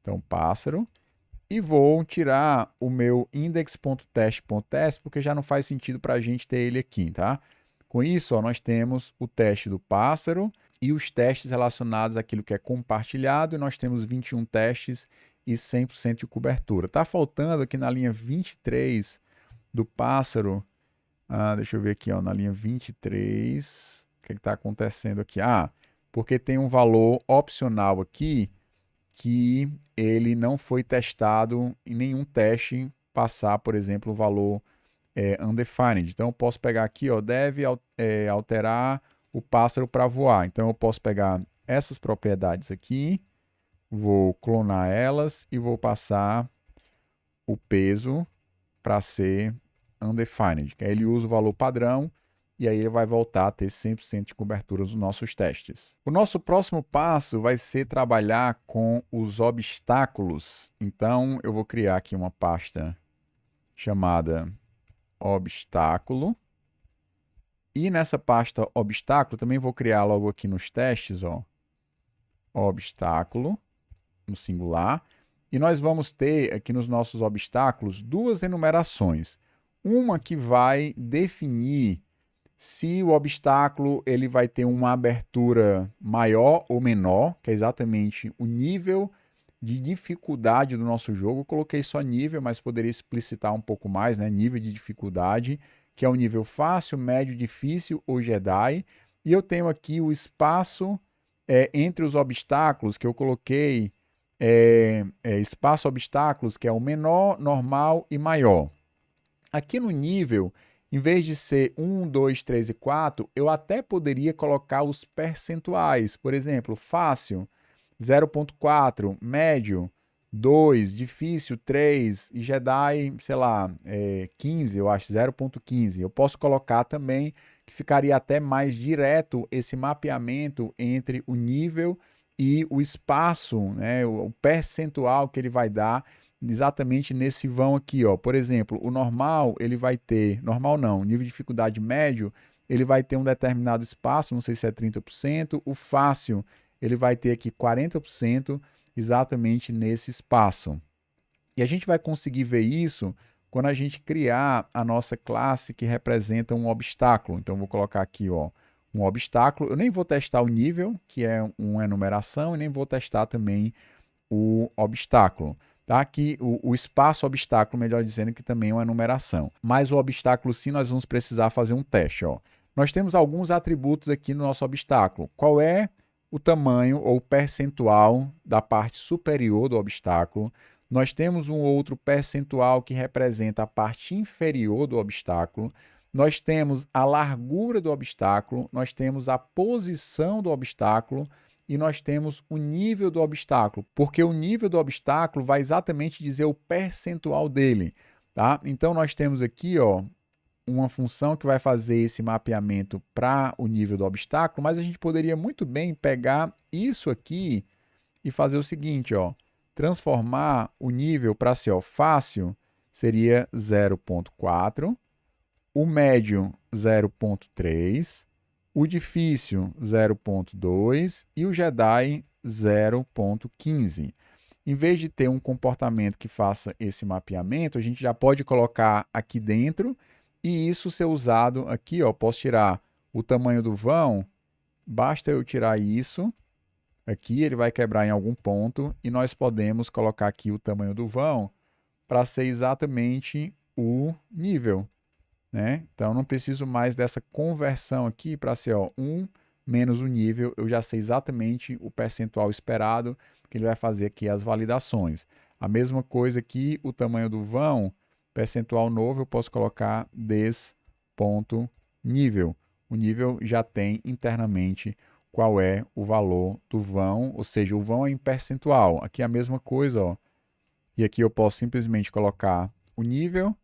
Então, pássaro. E vou tirar o meu index.teste.test, porque já não faz sentido para a gente ter ele aqui, tá? Com isso, ó, nós temos o teste do pássaro e os testes relacionados àquilo que é compartilhado, e nós temos 21 testes e 100% de cobertura. Está faltando aqui na linha 23 do pássaro, deixa eu ver aqui, ó, na linha 23, o que está acontecendo aqui? Porque tem um valor opcional aqui, que ele não foi testado em nenhum teste passar, por exemplo, o valor undefined. Então, eu posso pegar aqui, ó, deve alterar o pássaro para voar. Então, eu posso pegar essas propriedades aqui, vou clonar elas e vou passar o peso para ser undefined. Aí ele usa o valor padrão e aí ele vai voltar a ter 100% de cobertura nos nossos testes. O nosso próximo passo vai ser trabalhar com os obstáculos. Então, eu vou criar aqui uma pasta chamada obstáculo. E nessa pasta obstáculo, também vou criar logo aqui nos testes, ó, obstáculo, no singular. E nós vamos ter aqui nos nossos obstáculos duas enumerações. Uma que vai definir se o obstáculo ele vai ter uma abertura maior ou menor, que é exatamente o nível de dificuldade do nosso jogo. Eu coloquei só nível, mas poderia explicitar um pouco mais, né? Nível de dificuldade, que é o nível fácil, médio, difícil ou Jedi. E eu tenho aqui o espaço entre os obstáculos, que eu coloquei espaço obstáculos, que é o menor, normal e maior. Aqui no nível, em vez de ser 1, 2, 3 e 4, eu até poderia colocar os percentuais. Por exemplo, fácil, 0.4, médio, 2, difícil, 3, e Jedi, sei lá, 15, eu acho, 0.15. Eu posso colocar também, que ficaria até mais direto esse mapeamento entre o nível e o espaço, né, o percentual que ele vai dar exatamente nesse vão aqui, ó. Por exemplo, o normal, ele vai ter, normal não, nível de dificuldade médio, ele vai ter um determinado espaço, não sei se é 30%, o fácil, ele vai ter aqui 40% exatamente nesse espaço. E a gente vai conseguir ver isso quando a gente criar a nossa classe que representa um obstáculo. Então, vou colocar aqui, ó, um obstáculo. Eu nem vou testar o nível, que é uma enumeração, e nem vou testar também o obstáculo. Tá? Aqui o espaço obstáculo, melhor dizendo, que também é uma enumeração. Mas o obstáculo sim, nós vamos precisar fazer um teste. Ó. Nós temos alguns atributos aqui no nosso obstáculo. Qual é o tamanho ou percentual da parte superior do obstáculo? Nós temos um outro percentual que representa a parte inferior do obstáculo. Nós temos a largura do obstáculo, nós temos a posição do obstáculo, e nós temos o nível do obstáculo, porque o nível do obstáculo vai exatamente dizer o percentual dele, tá? Então, nós temos aqui, ó, uma função que vai fazer esse mapeamento para o nível do obstáculo, mas a gente poderia muito bem pegar isso aqui e fazer o seguinte, ó, transformar o nível para ser ó, fácil, seria 0.4, o médio 0.3, o difícil 0.2 e o Jedi 0.15. Em vez de ter um comportamento que faça esse mapeamento, a gente já pode colocar aqui dentro e isso ser usado aqui, ó, posso tirar o tamanho do vão, basta eu tirar isso, aqui ele vai quebrar em algum ponto e nós podemos colocar aqui o tamanho do vão para ser exatamente o nível. Né? Então, não preciso mais dessa conversão aqui para ser ó, 1 menos o nível, eu já sei exatamente o percentual esperado que ele vai fazer aqui as validações. A mesma coisa aqui, o tamanho do vão, percentual novo, eu posso colocar des.nível. O nível já tem internamente qual é o valor do vão, ou seja, o vão é em percentual. Aqui é a mesma coisa, ó. E aqui eu posso simplesmente colocar o nível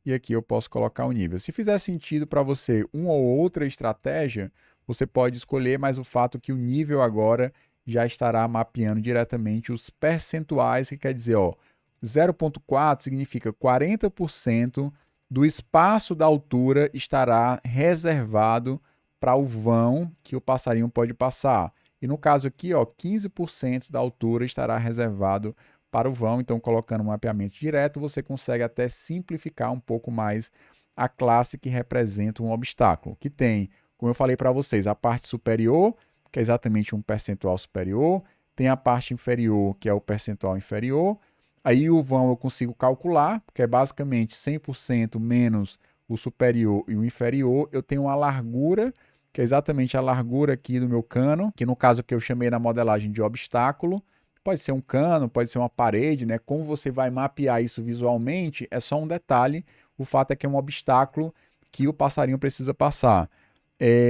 e aqui eu posso colocar o nível. Se fizer sentido para você uma ou outra estratégia, você pode escolher, mas o fato é que o nível agora já estará mapeando diretamente os percentuais, que quer dizer, ó, 0,4 significa 40% do espaço da altura estará reservado para o vão que o passarinho pode passar. E no caso aqui, ó, 15% da altura estará reservado para o vão. Então, colocando um mapeamento direto, você consegue até simplificar um pouco mais a classe que representa um obstáculo, que tem, como eu falei para vocês, a parte superior, que é exatamente um percentual superior, tem a parte inferior, que é o percentual inferior. Aí o vão eu consigo calcular, que é basicamente 100% menos o superior e o inferior. Eu tenho uma largura, que é exatamente a largura aqui do meu cano, que no caso que eu chamei na modelagem de obstáculo. Pode ser um cano, pode ser uma parede, né? Como você vai mapear isso visualmente é só um detalhe. O fato é que é um obstáculo que o passarinho precisa passar.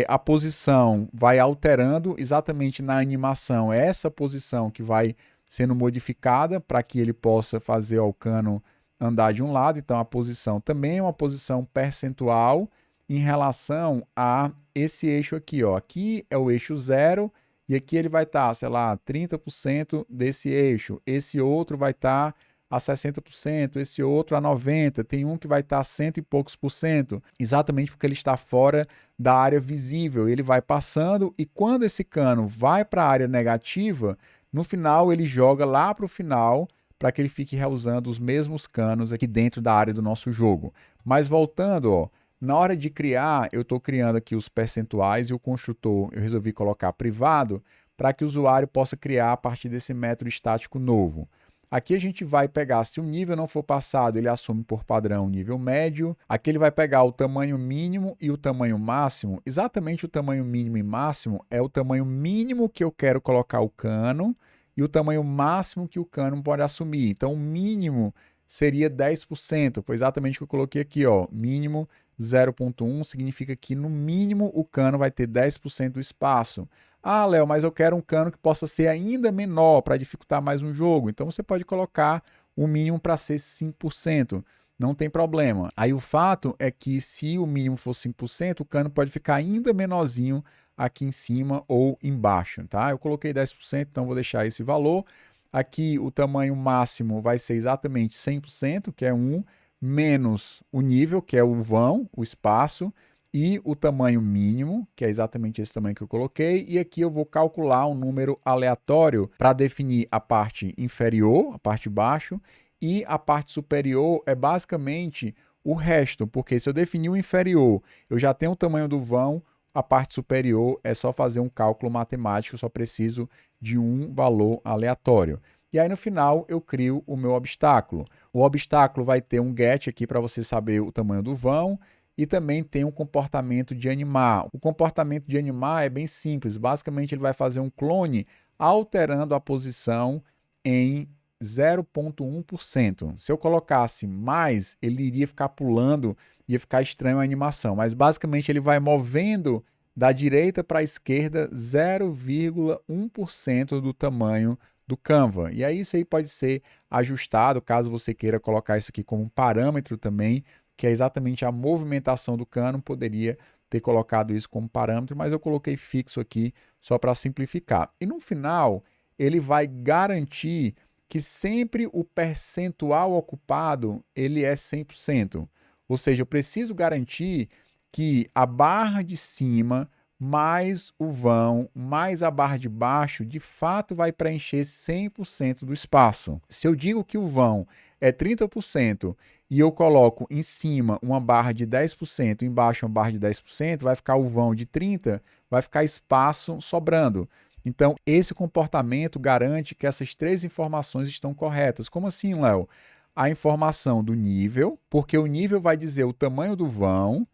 A posição vai alterando exatamente na animação. É essa posição que vai sendo modificada para que ele possa fazer o cano andar de um lado. Então, a posição também é uma posição percentual em relação a esse eixo aqui, ó. Aqui é o eixo 0 e aqui ele vai estar, sei lá, 30% desse eixo. Esse outro vai estar a 60%, esse outro a 90%, tem um que vai estar a 100 e poucos por cento, exatamente porque ele está fora da área visível. Ele vai passando e quando esse cano vai para a área negativa, no final ele joga lá para o final para que ele fique reusando os mesmos canos aqui dentro da área do nosso jogo. Mas voltando, ó, na hora de criar, eu estou criando aqui os percentuais e o construtor eu resolvi colocar privado para que o usuário possa criar a partir desse método estático novo. Aqui a gente vai pegar, se o nível não for passado, ele assume por padrão o nível médio. Aqui ele vai pegar o tamanho mínimo e o tamanho máximo. Exatamente o tamanho mínimo e máximo é o tamanho mínimo que eu quero colocar o cano e o tamanho máximo que o cano pode assumir. Então, o mínimo seria 10%. Foi exatamente o que eu coloquei aqui, ó. Mínimo 0,1 significa que, no mínimo, o cano vai ter 10% do espaço. Ah, Léo, mas eu quero um cano que possa ser ainda menor para dificultar mais um jogo. Então você pode colocar o mínimo para ser 5%. Não tem problema. Aí o fato é que se o mínimo for 5%, o cano pode ficar ainda menorzinho aqui em cima ou embaixo, tá? Eu coloquei 10%, então vou deixar esse valor. Aqui o tamanho máximo vai ser exatamente 100%, que é 1, menos o nível, que é o vão, o espaço, e o tamanho mínimo, que é exatamente esse tamanho que eu coloquei, e aqui eu vou calcular um número aleatório para definir a parte inferior, a parte de baixo, e a parte superior é basicamente o resto, porque se eu definir o inferior, eu já tenho o tamanho do vão, a parte superior é só fazer um cálculo matemático, eu só preciso de um valor aleatório. E aí no final eu crio o meu obstáculo. O obstáculo vai ter um get aqui para você saber o tamanho do vão, e também tem um comportamento de animar. O comportamento de animar é bem simples. Basicamente, ele vai fazer um clone alterando a posição em 0,1%. Se eu colocasse mais, ele iria ficar pulando, ia ficar estranho a animação. Mas, basicamente, ele vai movendo da direita para a esquerda 0,1% do tamanho do Canva. E aí isso aí pode ser ajustado, caso você queira colocar isso aqui como um parâmetro também, que é exatamente a movimentação do cano. Poderia ter colocado isso como parâmetro, mas eu coloquei fixo aqui só para simplificar. E no final, ele vai garantir que sempre o percentual ocupado ele é 100%. Ou seja, eu preciso garantir que a barra de cima mais o vão, mais a barra de baixo, de fato vai preencher 100% do espaço. Se eu digo que o vão é 30% e eu coloco em cima uma barra de 10%, embaixo uma barra de 10%, vai ficar o vão de 30%, vai ficar espaço sobrando. Então, esse comportamento garante que essas três informações estão corretas. Como assim, Léo? A informação do nível, porque o nível vai dizer o tamanho do vão,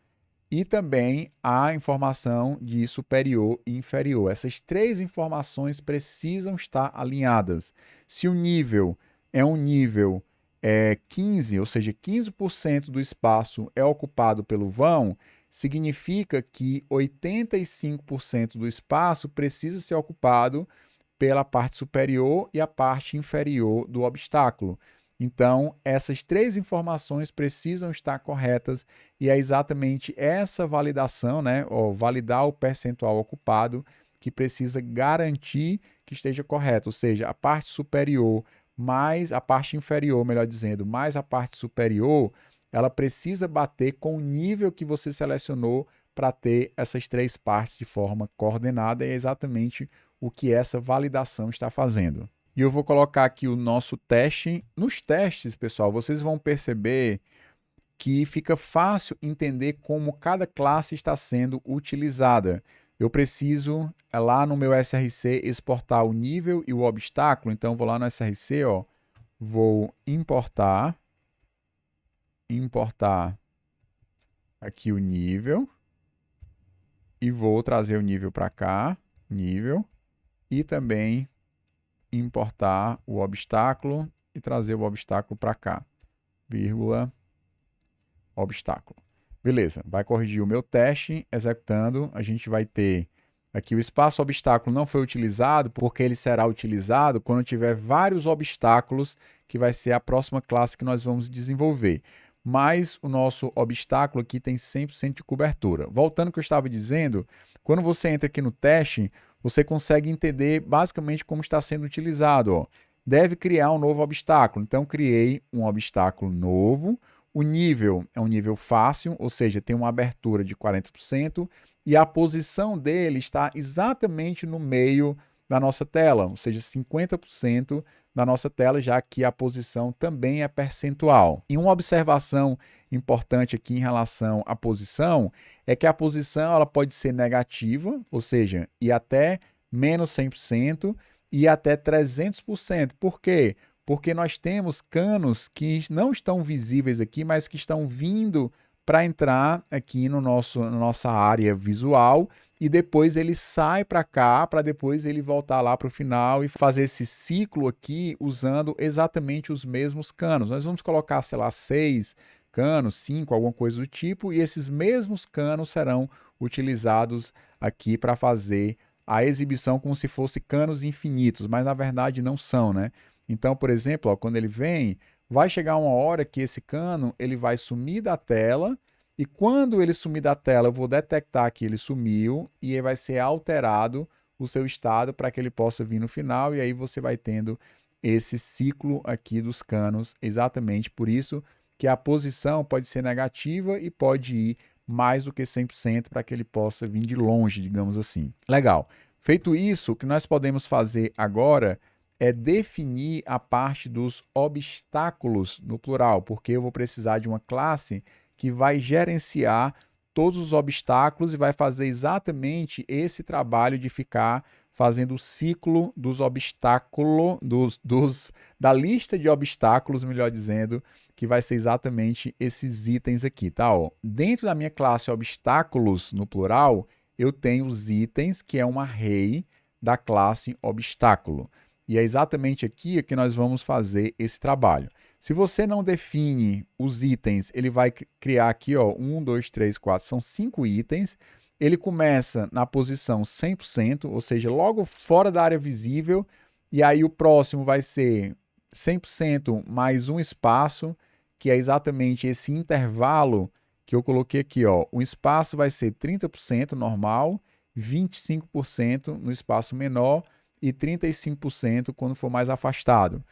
e também a informação de superior e inferior. Essas três informações precisam estar alinhadas. Se o nível é um nível 15, ou seja, 15% do espaço é ocupado pelo vão, significa que 85% do espaço precisa ser ocupado pela parte superior e a parte inferior do obstáculo. Então, essas três informações precisam estar corretas e é exatamente essa validação, né, ou validar o percentual ocupado, que precisa garantir que esteja correto, ou seja, a parte superior mais a parte inferior, melhor dizendo, mais a parte superior, ela precisa bater com o nível que você selecionou para ter essas três partes de forma coordenada, e é exatamente o que essa validação está fazendo. E eu vou colocar aqui o nosso teste. Nos testes, pessoal, vocês vão perceber que fica fácil entender como cada classe está sendo utilizada. Eu preciso, lá no meu SRC, exportar o nível e o obstáculo. Então, vou lá no SRC, ó, vou importar aqui o nível e vou trazer o nível para cá, nível, e também importar o obstáculo e trazer o obstáculo para cá, vírgula, obstáculo. Beleza, vai corrigir o meu teste, executando, a gente vai ter aqui o espaço obstáculo não foi utilizado, porque ele será utilizado quando tiver vários obstáculos, que vai ser a próxima classe que nós vamos desenvolver. Mas o nosso obstáculo aqui tem 100% de cobertura. Voltando ao que eu estava dizendo, quando você entra aqui no teste, você consegue entender basicamente como está sendo utilizado. Ó. Deve criar um novo obstáculo. Então, criei um obstáculo novo. O nível é um nível fácil, ou seja, tem uma abertura de 40%, e a posição dele está exatamente no meio da nossa tela, ou seja, 50% da nossa tela, já que a posição também é percentual. E uma observação importante aqui em relação à posição é que a posição ela pode ser negativa, ou seja, ir até menos 100% e até 300%. Por quê? Porque nós temos canos que não estão visíveis aqui, mas que estão vindo para entrar aqui na nossa área visual, e depois ele sai para cá, para depois ele voltar lá para o final e fazer esse ciclo aqui usando exatamente os mesmos canos. Nós vamos colocar, sei lá, 6 canos, 5, alguma coisa do tipo, e esses mesmos canos serão utilizados aqui para fazer a exibição como se fosse canos infinitos, mas na verdade não são, né? Então, por exemplo, ó, quando ele vem, vai chegar uma hora que esse cano ele vai sumir da tela, e quando ele sumir da tela, eu vou detectar que ele sumiu e aí vai ser alterado o seu estado para que ele possa vir no final, e aí você vai tendo esse ciclo aqui dos canos, exatamente por isso que a posição pode ser negativa e pode ir mais do que 100% para que ele possa vir de longe, digamos assim. Legal. Feito isso, o que nós podemos fazer agora é definir a parte dos obstáculos no plural, porque eu vou precisar de uma classe que vai gerenciar todos os obstáculos e vai fazer exatamente esse trabalho de ficar fazendo o ciclo dos obstáculos, da lista de obstáculos, melhor dizendo, que vai ser exatamente esses itens aqui, tá? Ó, dentro da minha classe obstáculos, no plural, eu tenho os itens, que é um array da classe obstáculo. E é exatamente aqui que nós vamos fazer esse trabalho. Se você não define os itens, ele vai criar aqui, ó, 1, 2, 3, 4, são 5 itens. Ele começa na posição 100%, ou seja, logo fora da área visível, e aí o próximo vai ser 100% mais um espaço, que é exatamente esse intervalo que eu coloquei aqui, ó. O espaço vai ser 30% normal, 25% no espaço menor e 35% quando for mais afastado.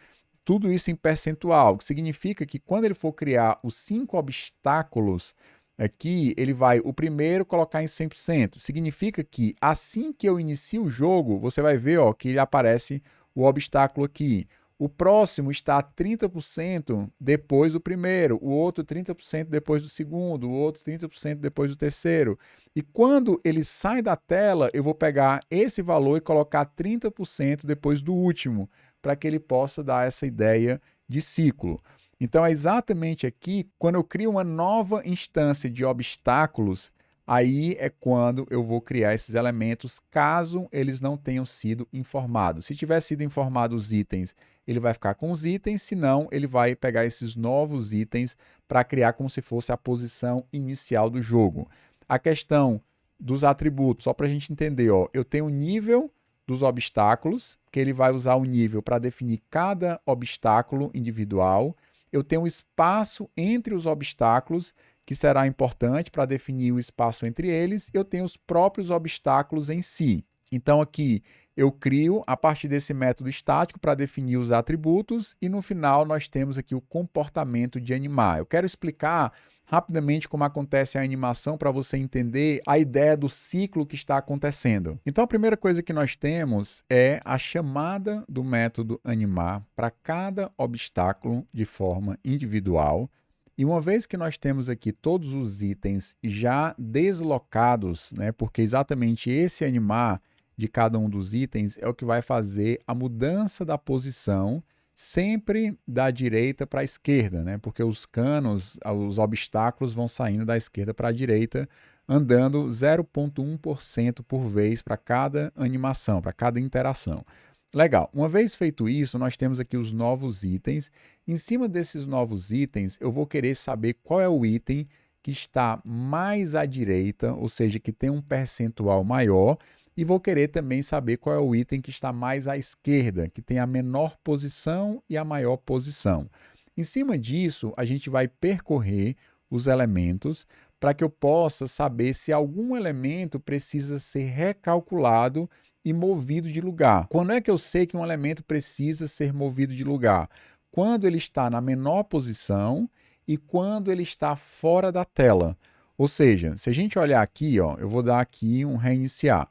Tudo isso em percentual, que significa que quando ele for criar os 5 obstáculos aqui, ele vai o primeiro colocar em 100%. Significa que assim que eu inicio o jogo, você vai ver, ó, que aparece o obstáculo aqui. O próximo está a 30% depois do primeiro, o outro 30% depois do segundo, o outro 30% depois do terceiro. E quando ele sai da tela, eu vou pegar esse valor e colocar 30% depois do último, para que ele possa dar essa ideia de ciclo. Então é exatamente aqui, quando eu crio uma nova instância de obstáculos, aí é quando eu vou criar esses elementos, caso eles não tenham sido informados. Se tiver sido informado os itens, ele vai ficar com os itens, senão ele vai pegar esses novos itens para criar como se fosse a posição inicial do jogo. A questão dos atributos, só para a gente entender, ó, eu tenho o nível dos obstáculos, que ele vai usar o nível para definir cada obstáculo individual. Eu tenho o espaço entre os obstáculos, que será importante para definir o espaço entre eles. Eu tenho os próprios obstáculos em si. Então, aqui eu crio a partir desse método estático para definir os atributos e no final nós temos aqui o comportamento de animar. Eu quero explicar rapidamente como acontece a animação para você entender a ideia do ciclo que está acontecendo. Então, a primeira coisa que nós temos é a chamada do método animar para cada obstáculo de forma individual. E uma vez que nós temos aqui todos os itens já deslocados, né, porque exatamente esse animar de cada um dos itens é o que vai fazer a mudança da posição sempre da direita para a esquerda, né? Porque os canos, os obstáculos vão saindo da esquerda para a direita, andando 0,1% por vez para cada animação, para cada interação. Legal, uma vez feito isso, nós temos aqui os novos itens. Em cima desses novos itens, eu vou querer saber qual é o item que está mais à direita, ou seja, que tem um percentual maior, e vou querer também saber qual é o item que está mais à esquerda, que tem a menor posição e a maior posição. Em cima disso, a gente vai percorrer os elementos para que eu possa saber se algum elemento precisa ser recalculado e movido de lugar. Quando é que eu sei que um elemento precisa ser movido de lugar? Quando ele está na menor posição e quando ele está fora da tela. Ou seja, se a gente olhar aqui, ó, eu vou dar aqui um reiniciar.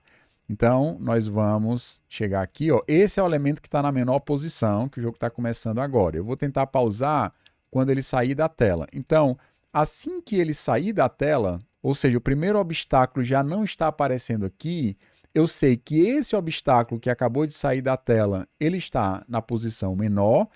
Então, nós vamos chegar aqui, ó, esse é o elemento que está na menor posição, que o jogo está começando agora. Eu vou tentar pausar quando ele sair da tela. Então, assim que ele sair da tela, ou seja, o primeiro obstáculo já não está aparecendo aqui, eu sei que esse obstáculo que acabou de sair da tela, ele está na posição menor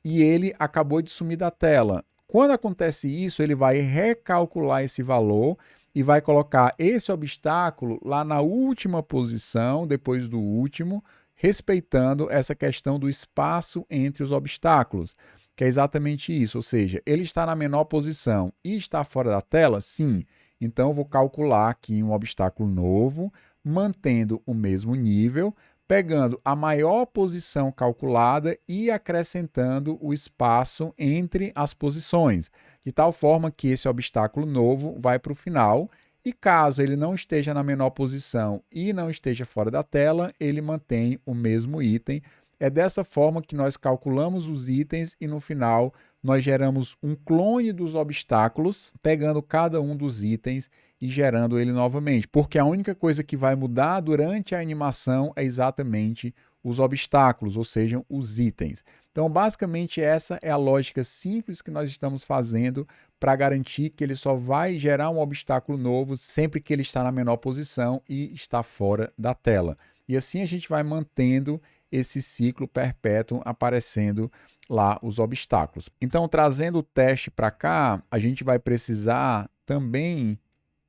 e ele acabou de sumir da tela. Quando acontece isso, ele vai recalcular esse valor e vai colocar esse obstáculo lá na última posição, depois do último, respeitando essa questão do espaço entre os obstáculos, que é exatamente isso, ou seja, ele está na menor posição e está fora da tela? Sim. Então, eu vou calcular aqui um obstáculo novo, mantendo o mesmo nível, pegando a maior posição calculada e acrescentando o espaço entre as posições, de tal forma que esse obstáculo novo vai para o final e caso ele não esteja na menor posição e não esteja fora da tela, ele mantém o mesmo item. É dessa forma que nós calculamos os itens e no final nós geramos um clone dos obstáculos, pegando cada um dos itens e gerando ele novamente, porque a única coisa que vai mudar durante a animação é exatamente os obstáculos, ou seja, os itens. Então, basicamente, essa é a lógica simples que nós estamos fazendo para garantir que ele só vai gerar um obstáculo novo sempre que ele está na menor posição e está fora da tela. E assim a gente vai mantendo esse ciclo perpétuo aparecendo lá os obstáculos. Então, trazendo o teste para cá, a gente vai precisar também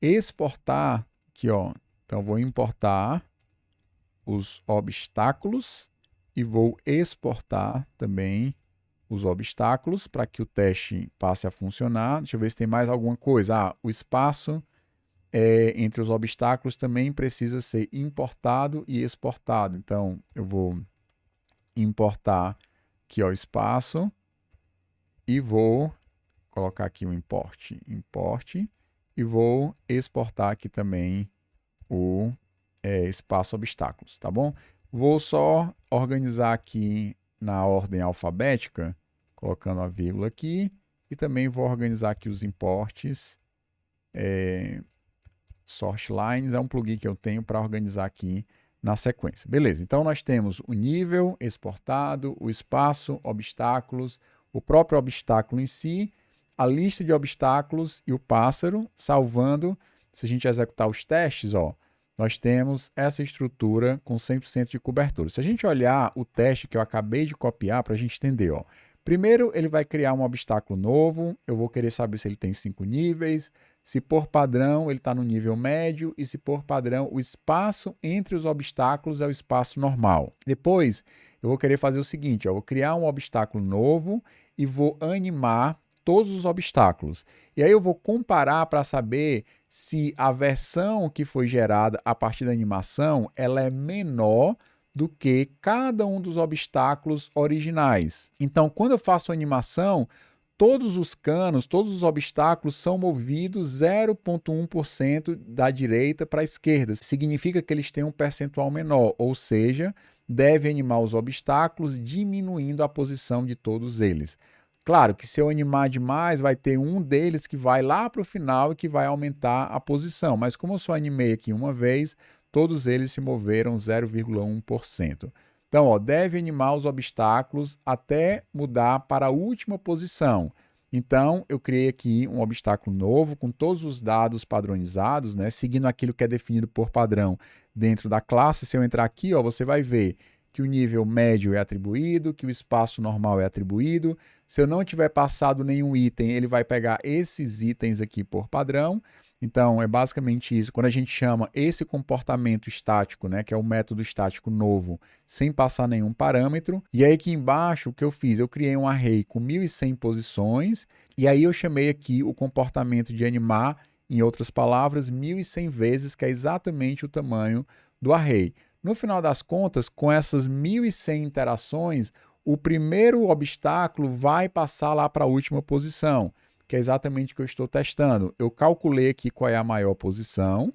exportar aqui, ó. Então, vou importar os obstáculos e vou exportar também os obstáculos para que o teste passe a funcionar. Deixa eu ver se tem mais alguma coisa. O espaço entre os obstáculos também precisa ser importado e exportado. Então, eu vou importar aqui o espaço e vou colocar aqui o importe e vou exportar aqui também o espaço obstáculos, tá bom? Vou só organizar aqui na ordem alfabética, colocando a vírgula aqui, e também vou organizar aqui os importes. Sort Lines é um plugin que eu tenho para organizar aqui na sequência. Beleza, então nós temos o nível exportado, o espaço, obstáculos, o próprio obstáculo em si, a lista de obstáculos e o pássaro, salvando. Se a gente executar os testes, ó, nós temos essa estrutura com 100% de cobertura. Se a gente olhar o teste que eu acabei de copiar para a gente entender, ó, primeiro ele vai criar um obstáculo novo, eu vou querer saber se ele tem 5 níveis, se por padrão ele está no nível médio e se por padrão o espaço entre os obstáculos é o espaço normal. Depois eu vou querer fazer o seguinte, eu vou criar um obstáculo novo e vou animar todos os obstáculos. E aí eu vou comparar para saber se a versão que foi gerada a partir da animação ela é menor do que cada um dos obstáculos originais. Então, quando eu faço a animação, todos os canos, todos os obstáculos são movidos 0,1% da direita para a esquerda. Significa que eles têm um percentual menor, ou seja, deve animar os obstáculos diminuindo a posição de todos eles. Claro que se eu animar demais, vai ter um deles que vai lá para o final e que vai aumentar a posição. Mas como eu só animei aqui uma vez, todos eles se moveram 0,1%. Então, ó, deve animar os obstáculos até mudar para a última posição. Então, eu criei aqui um obstáculo novo com todos os dados padronizados, né, seguindo aquilo que é definido por padrão dentro da classe. Se eu entrar aqui, ó, você vai ver que o nível médio é atribuído, que o espaço normal é atribuído. Se eu não tiver passado nenhum item, ele vai pegar esses itens aqui por padrão. Então, é basicamente isso. Quando a gente chama esse comportamento estático, né, que é o método estático novo, sem passar nenhum parâmetro. E aí aqui embaixo, o que eu fiz? Eu criei um array com 1.100 posições, e aí eu chamei aqui o comportamento de animar, em outras palavras, 1.100 vezes, que é exatamente o tamanho do array. No final das contas, com essas 1.100 interações, o primeiro obstáculo vai passar lá para a última posição, que é exatamente o que eu estou testando. Eu calculei aqui qual é a maior posição,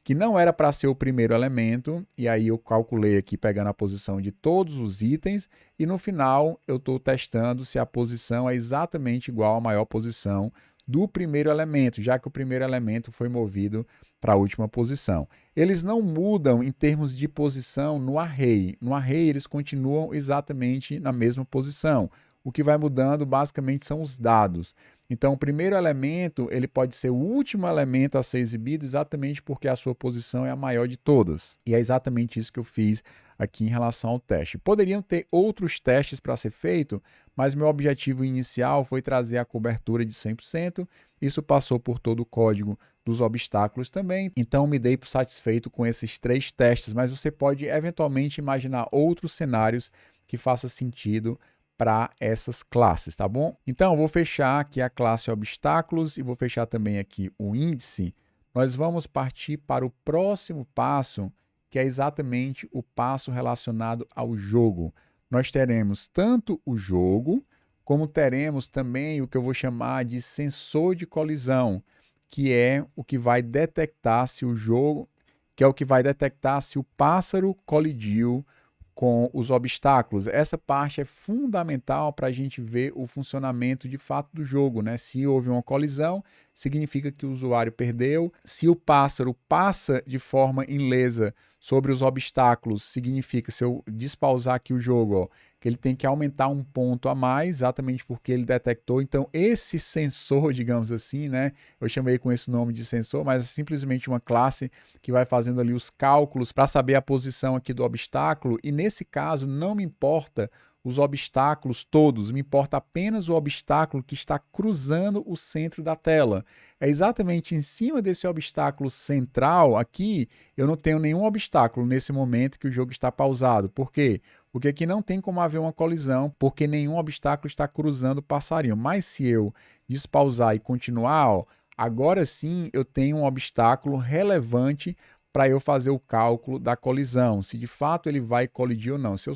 que não era para ser o primeiro elemento, e aí eu calculei aqui pegando a posição de todos os itens, e no final eu estou testando se a posição é exatamente igual à maior posição do primeiro elemento, já que o primeiro elemento foi movido para a última posição. Eles não mudam em termos de posição no array. No array eles continuam exatamente na mesma posição. O que vai mudando basicamente são os dados. Então, o primeiro elemento ele pode ser o último elemento a ser exibido exatamente porque a sua posição é a maior de todas. E é exatamente isso que eu fiz aqui em relação ao teste. Poderiam ter outros testes para ser feito, mas meu objetivo inicial foi trazer a cobertura de 100%. Isso passou por todo o código dos obstáculos também. Então, me dei por satisfeito com esses 3 testes, mas você pode eventualmente imaginar outros cenários que façam sentido para essas classes, tá bom? Então, eu vou fechar aqui a classe obstáculos e vou fechar também aqui o índice. Nós vamos partir para o próximo passo, que é exatamente o passo relacionado ao jogo. Nós teremos tanto o jogo, como teremos também o que eu vou chamar de sensor de colisão, que é o que vai detectar se o jogo, que é o que vai detectar se o pássaro colidiu com os obstáculos. Essa parte é fundamental para a gente ver o funcionamento de fato do jogo, né? Se houve uma colisão, significa que o usuário perdeu. Se o pássaro passa de forma ilesa sobre os obstáculos, significa, se eu despausar aqui o jogo, ó, que ele tem que aumentar um ponto a mais, exatamente porque ele detectou. Então, esse sensor, digamos assim, né? Eu chamei com esse nome de sensor, mas é simplesmente uma classe que vai fazendo ali os cálculos para saber a posição aqui do obstáculo. E nesse caso, não me importa os obstáculos todos, me importa apenas o obstáculo que está cruzando o centro da tela. É exatamente em cima desse obstáculo central aqui, eu não tenho nenhum obstáculo nesse momento que o jogo está pausado. Por quê? Porque aqui não tem como haver uma colisão, porque nenhum obstáculo está cruzando o passarinho. Mas se eu despausar e continuar, ó, agora sim eu tenho um obstáculo relevante para eu fazer o cálculo da colisão, se de fato ele vai colidir ou não. Se eu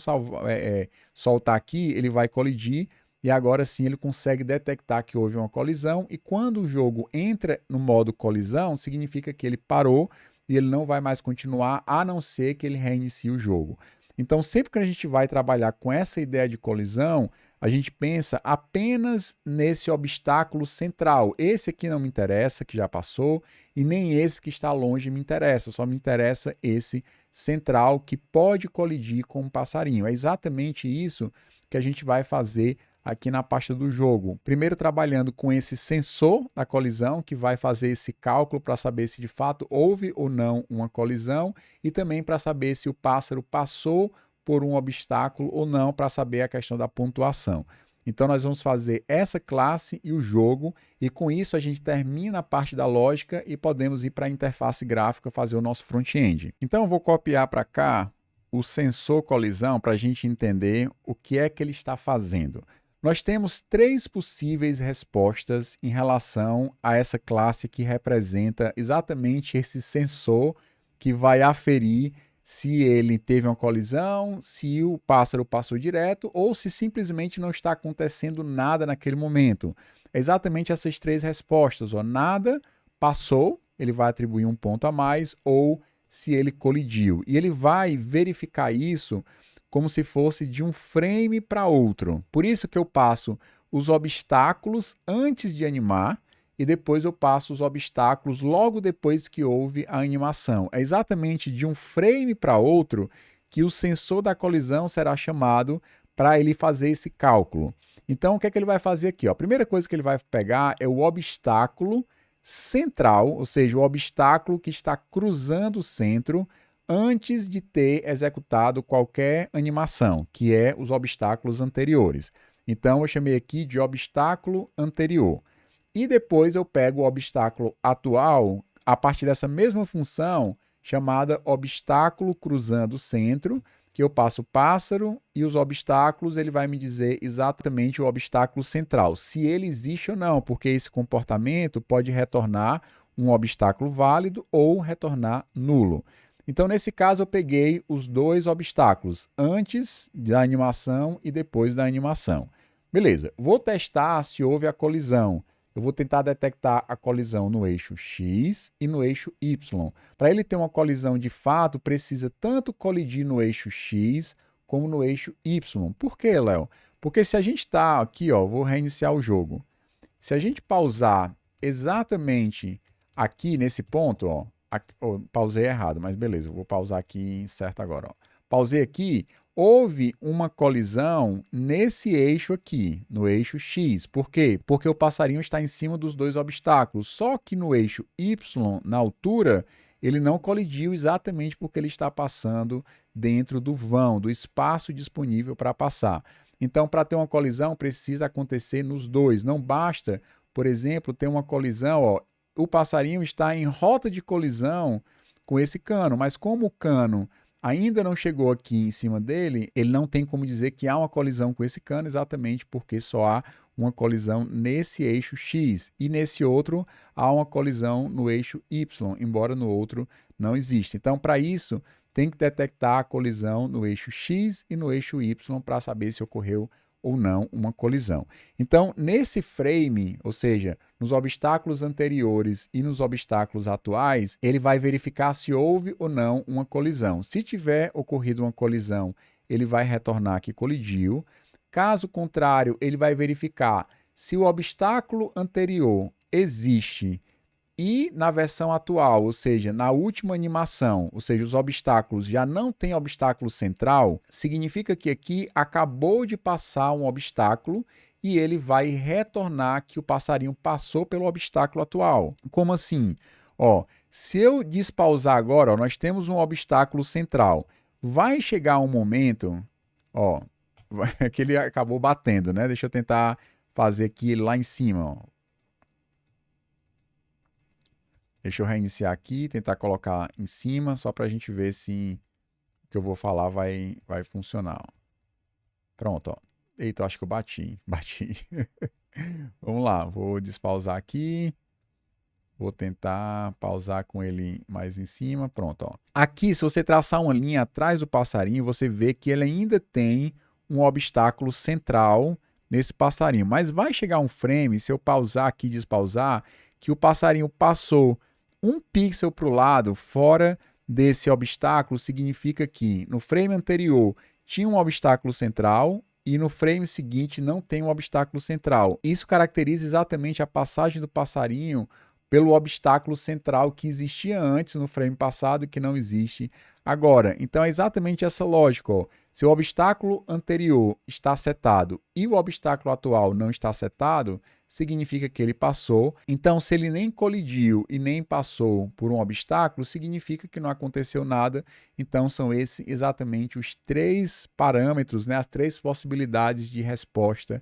soltar aqui, ele vai colidir, e agora sim ele consegue detectar que houve uma colisão, e quando o jogo entra no modo colisão, significa que ele parou e ele não vai mais continuar, a não ser que ele reinicie o jogo. Então, sempre que a gente vai trabalhar com essa ideia de colisão, a gente pensa apenas nesse obstáculo central. Esse aqui não me interessa, que já passou, e nem esse que está longe me interessa, só me interessa esse central que pode colidir com um passarinho. É exatamente isso que a gente vai fazer aqui na pasta do jogo. Primeiro trabalhando com esse sensor da colisão, que vai fazer esse cálculo para saber se de fato houve ou não uma colisão, e também para saber se o pássaro passou por um obstáculo ou não, para saber a questão da pontuação. Então nós vamos fazer essa classe e o jogo, e com isso a gente termina a parte da lógica e podemos ir para a interface gráfica fazer o nosso front-end. Então eu vou copiar para cá o sensor colisão para a gente entender o que é que ele está fazendo. Nós temos três possíveis respostas em relação a essa classe que representa exatamente esse sensor que vai aferir se ele teve uma colisão, se o pássaro passou direto ou se simplesmente não está acontecendo nada naquele momento. É exatamente essas três respostas. Nada, passou, ele vai atribuir um ponto a mais, ou se ele colidiu. E ele vai verificar isso como se fosse de um frame para outro. Por isso que eu passo os obstáculos antes de animar e depois eu passo os obstáculos logo depois que houve a animação. É exatamente de um frame para outro que o sensor da colisão será chamado para ele fazer esse cálculo. Então, o que é que ele vai fazer aqui? A primeira coisa que ele vai pegar é o obstáculo central, ou seja, o obstáculo que está cruzando o centro antes de ter executado qualquer animação, que é os obstáculos anteriores. Então, eu chamei aqui de obstáculo anterior. E depois eu pego o obstáculo atual a partir dessa mesma função chamada obstáculo cruzando o centro, que eu passo o pássaro e os obstáculos, ele vai me dizer exatamente o obstáculo central, se ele existe ou não, porque esse comportamento pode retornar um obstáculo válido ou retornar nulo. Então, nesse caso, eu peguei os dois obstáculos, antes da animação e depois da animação. Beleza, vou testar se houve a colisão. Eu vou tentar detectar a colisão no eixo X e no eixo Y. Para ele ter uma colisão de fato, precisa tanto colidir no eixo X como no eixo Y. Por quê, Léo? Porque se a gente está aqui, vou reiniciar o jogo. Se a gente pausar exatamente aqui nesse ponto, pausei errado, mas beleza, eu vou pausar aqui em certo agora. Pausei aqui, houve uma colisão nesse eixo aqui, no eixo X. Por quê? Porque o passarinho está em cima dos dois obstáculos. Só que no eixo Y, na altura, ele não colidiu exatamente porque ele está passando dentro do vão, do espaço disponível para passar. Então, para ter uma colisão, precisa acontecer nos dois. Não basta, por exemplo, ter uma colisão, o passarinho está em rota de colisão com esse cano, mas como o cano ainda não chegou aqui em cima dele, ele não tem como dizer que há uma colisão com esse cano, exatamente porque só há uma colisão nesse eixo X, e nesse outro há uma colisão no eixo Y, embora no outro não exista. Então, para isso, tem que detectar a colisão no eixo X e no eixo Y para saber se ocorreu ou não uma colisão. Então, nesse frame, ou seja, nos obstáculos anteriores e nos obstáculos atuais, ele vai verificar se houve ou não uma colisão. Se tiver ocorrido uma colisão, ele vai retornar que colidiu. Caso contrário, ele vai verificar se o obstáculo anterior existe e na versão atual, ou seja, na última animação, ou seja, os obstáculos já não têm obstáculo central, significa que aqui acabou de passar um obstáculo e ele vai retornar que o passarinho passou pelo obstáculo atual. Como assim? Se eu despausar agora, nós temos um obstáculo central. Vai chegar um momento, que ele acabou batendo, né? Deixa eu tentar fazer aqui lá em cima, Deixa eu reiniciar aqui, tentar colocar em cima, só para a gente ver se o que eu vou falar vai funcionar. Pronto, Eita, acho que eu bati. Vamos lá, vou despausar aqui. Vou tentar pausar com ele mais em cima. Pronto, Aqui, se você traçar uma linha atrás do passarinho, você vê que ele ainda tem um obstáculo central nesse passarinho. Mas vai chegar um frame, se eu pausar aqui e despausar, que o passarinho passou um pixel para o lado, fora desse obstáculo, significa que no frame anterior tinha um obstáculo central e no frame seguinte não tem um obstáculo central. Isso caracteriza exatamente a passagem do passarinho pelo obstáculo central que existia antes no frame passado e que não existe agora. Então é exatamente essa lógica. Se o obstáculo anterior está setado e o obstáculo atual não está setado, significa que ele passou. Então, se ele nem colidiu e nem passou por um obstáculo, significa que não aconteceu nada. Então, são esses exatamente os três parâmetros, as três possibilidades de resposta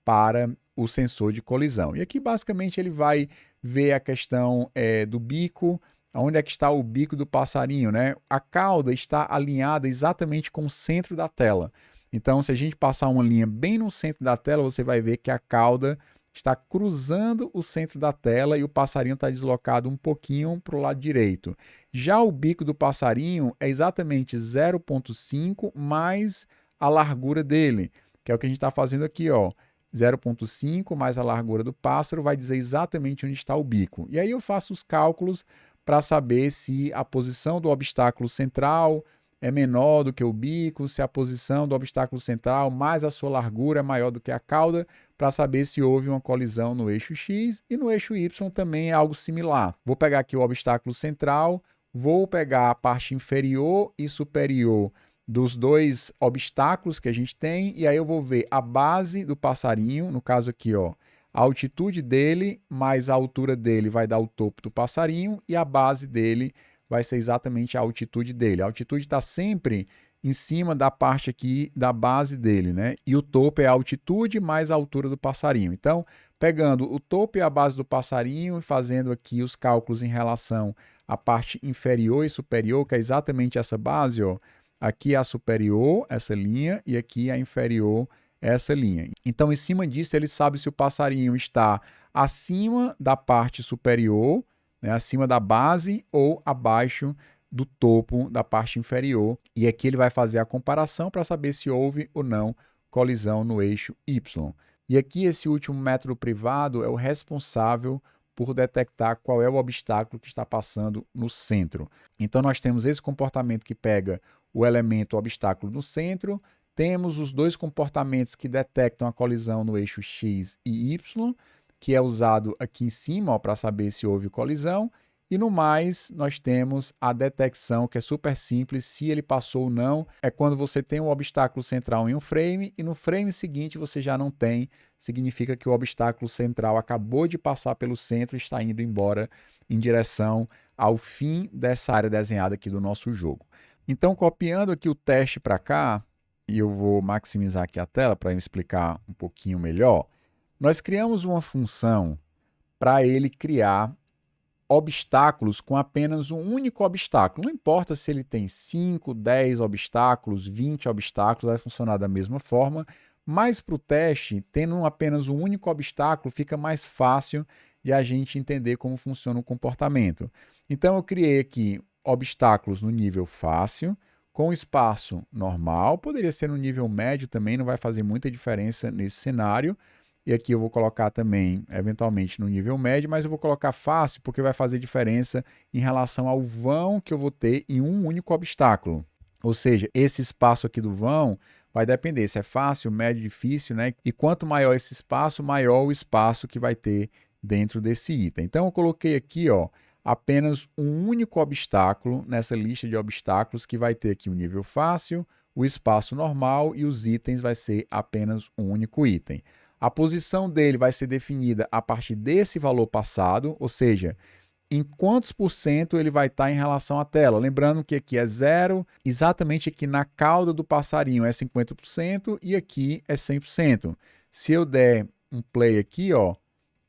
para o sensor de colisão. E aqui, basicamente, ele vai ver a questão do bico, onde é que está o bico do passarinho, né? A cauda está alinhada exatamente com o centro da tela. Então, se a gente passar uma linha bem no centro da tela, você vai ver que a cauda está cruzando o centro da tela e o passarinho está deslocado um pouquinho para o lado direito. Já o bico do passarinho é exatamente 0,5 mais a largura dele, que é o que a gente está fazendo aqui, ó. 0,5 mais a largura do pássaro vai dizer exatamente onde está o bico. E aí eu faço os cálculos para saber se a posição do obstáculo central é menor do que o bico, se a posição do obstáculo central mais a sua largura é maior do que a cauda, para saber se houve uma colisão no eixo X, e no eixo Y também é algo similar. Vou pegar aqui o obstáculo central, vou pegar a parte inferior e superior dos dois obstáculos que a gente tem, e aí eu vou ver a base do passarinho, no caso aqui, ó, a altitude dele mais a altura dele vai dar o topo do passarinho, e a base dele vai ser exatamente a altitude dele. A altitude está sempre em cima da parte aqui da base dele, né? E o topo é a altitude mais a altura do passarinho. Então, pegando o topo e a base do passarinho e fazendo aqui os cálculos em relação à parte inferior e superior, que é exatamente essa base, ó. Aqui é a superior, essa linha, e aqui é a inferior, essa linha. Então, em cima disso, ele sabe se o passarinho está acima da parte superior, né, acima da base, ou abaixo do topo da parte inferior. E aqui ele vai fazer a comparação para saber se houve ou não colisão no eixo Y. E aqui esse último método privado é o responsável por detectar qual é o obstáculo que está passando no centro. Então nós temos esse comportamento que pega o elemento obstáculo no centro, temos os dois comportamentos que detectam a colisão no eixo X e Y, que é usado aqui em cima para saber se houve colisão, e no mais nós temos a detecção, que é super simples, se ele passou ou não, é quando você tem um obstáculo central em um frame e no frame seguinte você já não tem, significa que o obstáculo central acabou de passar pelo centro e está indo embora em direção ao fim dessa área desenhada aqui do nosso jogo. Então, copiando aqui o teste para cá, e eu vou maximizar aqui a tela para eu explicar um pouquinho melhor, nós criamos uma função para ele criar obstáculos com apenas um único obstáculo. Não importa se ele tem 5, 10 obstáculos, 20 obstáculos, vai funcionar da mesma forma, mas para o teste, tendo apenas um único obstáculo, fica mais fácil de a gente entender como funciona o comportamento. Então eu criei aqui obstáculos no nível fácil, com espaço normal, poderia ser no nível médio também, não vai fazer muita diferença nesse cenário. E aqui eu vou colocar também, eventualmente, no nível médio, mas eu vou colocar fácil porque vai fazer diferença em relação ao vão que eu vou ter em um único obstáculo. Ou seja, esse espaço aqui do vão vai depender se é fácil, médio, difícil, né? E quanto maior esse espaço, maior o espaço que vai ter dentro desse item. Então eu coloquei aqui, ó, apenas um único obstáculo nessa lista de obstáculos que vai ter aqui o nível fácil, o espaço normal e os itens vai ser apenas um único item. A posição dele vai ser definida a partir desse valor passado, ou seja, em quantos por cento ele vai estar em relação à tela. Lembrando que aqui é 0, exatamente aqui na cauda do passarinho é 50% e aqui é 100%. Se eu der um play aqui, ó,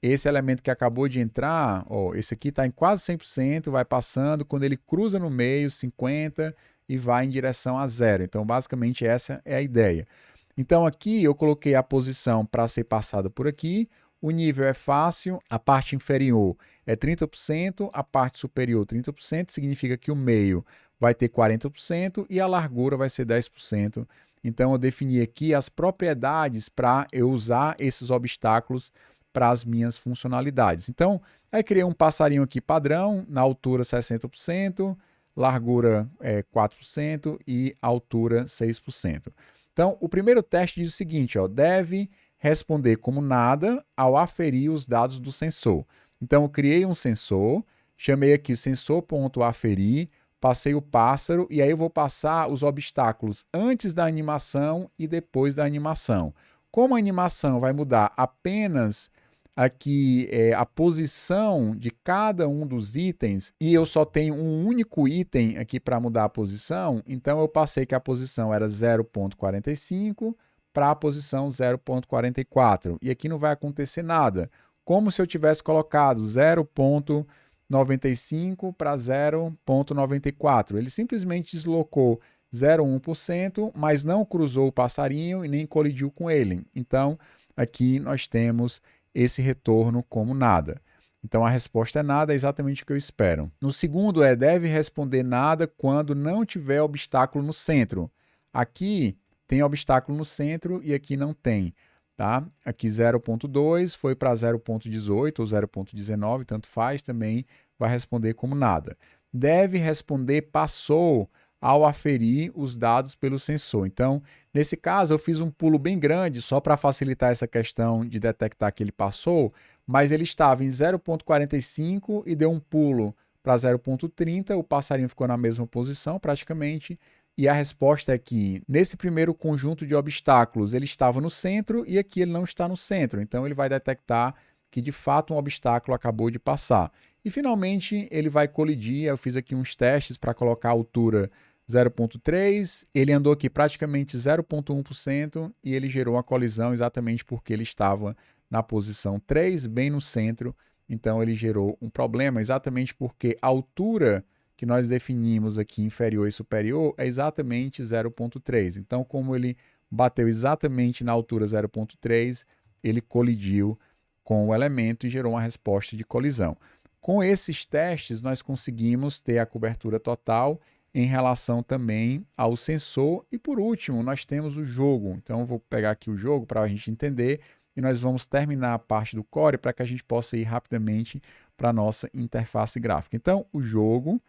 esse elemento que acabou de entrar, ó, esse aqui está em quase 100%, vai passando, quando ele cruza no meio, 50%, e vai em direção a 0. Então, basicamente, essa é a ideia. Então, aqui eu coloquei a posição para ser passada por aqui, o nível é fácil, a parte inferior é 30%, a parte superior 30%, significa que o meio vai ter 40% e a largura vai ser 10%. Então, eu defini aqui as propriedades para eu usar esses obstáculos para as minhas funcionalidades. Então, aí criei um passarinho aqui padrão, na altura 60%, largura 4% e altura 6%. Então, o primeiro teste diz o seguinte, ó, deve responder como nada ao aferir os dados do sensor. Então, eu criei um sensor, chamei aqui sensor.aferir, passei o pássaro e aí eu vou passar os obstáculos antes da animação e depois da animação. Como a animação vai mudar apenas aqui a posição de cada um dos itens e eu só tenho um único item aqui para mudar a posição, então eu passei que a posição era 0,45 para a posição 0,44. E aqui não vai acontecer nada. Como se eu tivesse colocado 0,95 para 0,94. Ele simplesmente deslocou 0,1%, mas não cruzou o passarinho e nem colidiu com ele. Então, aqui nós temos esse retorno como nada. Então, a resposta é nada, é exatamente o que eu espero. No segundo deve responder nada quando não tiver obstáculo no centro. Aqui tem obstáculo no centro e aqui não tem. Tá? Aqui 0,2 foi para 0,18 ou 0,19, tanto faz, também vai responder como nada. Deve responder passou ao aferir os dados pelo sensor. Então, nesse caso, eu fiz um pulo bem grande só para facilitar essa questão de detectar que ele passou, mas ele estava em 0,45 e deu um pulo para 0,30, o passarinho ficou na mesma posição praticamente, e a resposta é que nesse primeiro conjunto de obstáculos ele estava no centro e aqui ele não está no centro, então ele vai detectar que de fato um obstáculo acabou de passar. E finalmente ele vai colidir, eu fiz aqui uns testes para colocar a altura 0,3, ele andou aqui praticamente 0,1% e ele gerou uma colisão exatamente porque ele estava na posição 3, bem no centro, então ele gerou um problema exatamente porque a altura que nós definimos aqui inferior e superior é exatamente 0,3. Então, como ele bateu exatamente na altura 0,3, ele colidiu com o elemento e gerou uma resposta de colisão. Com esses testes, nós conseguimos ter a cobertura total em relação também ao sensor. E por último, nós temos o jogo. Então, eu vou pegar aqui o jogo para a gente entender e nós vamos terminar a parte do core para que a gente possa ir rapidamente para a nossa interface gráfica. Então, o jogo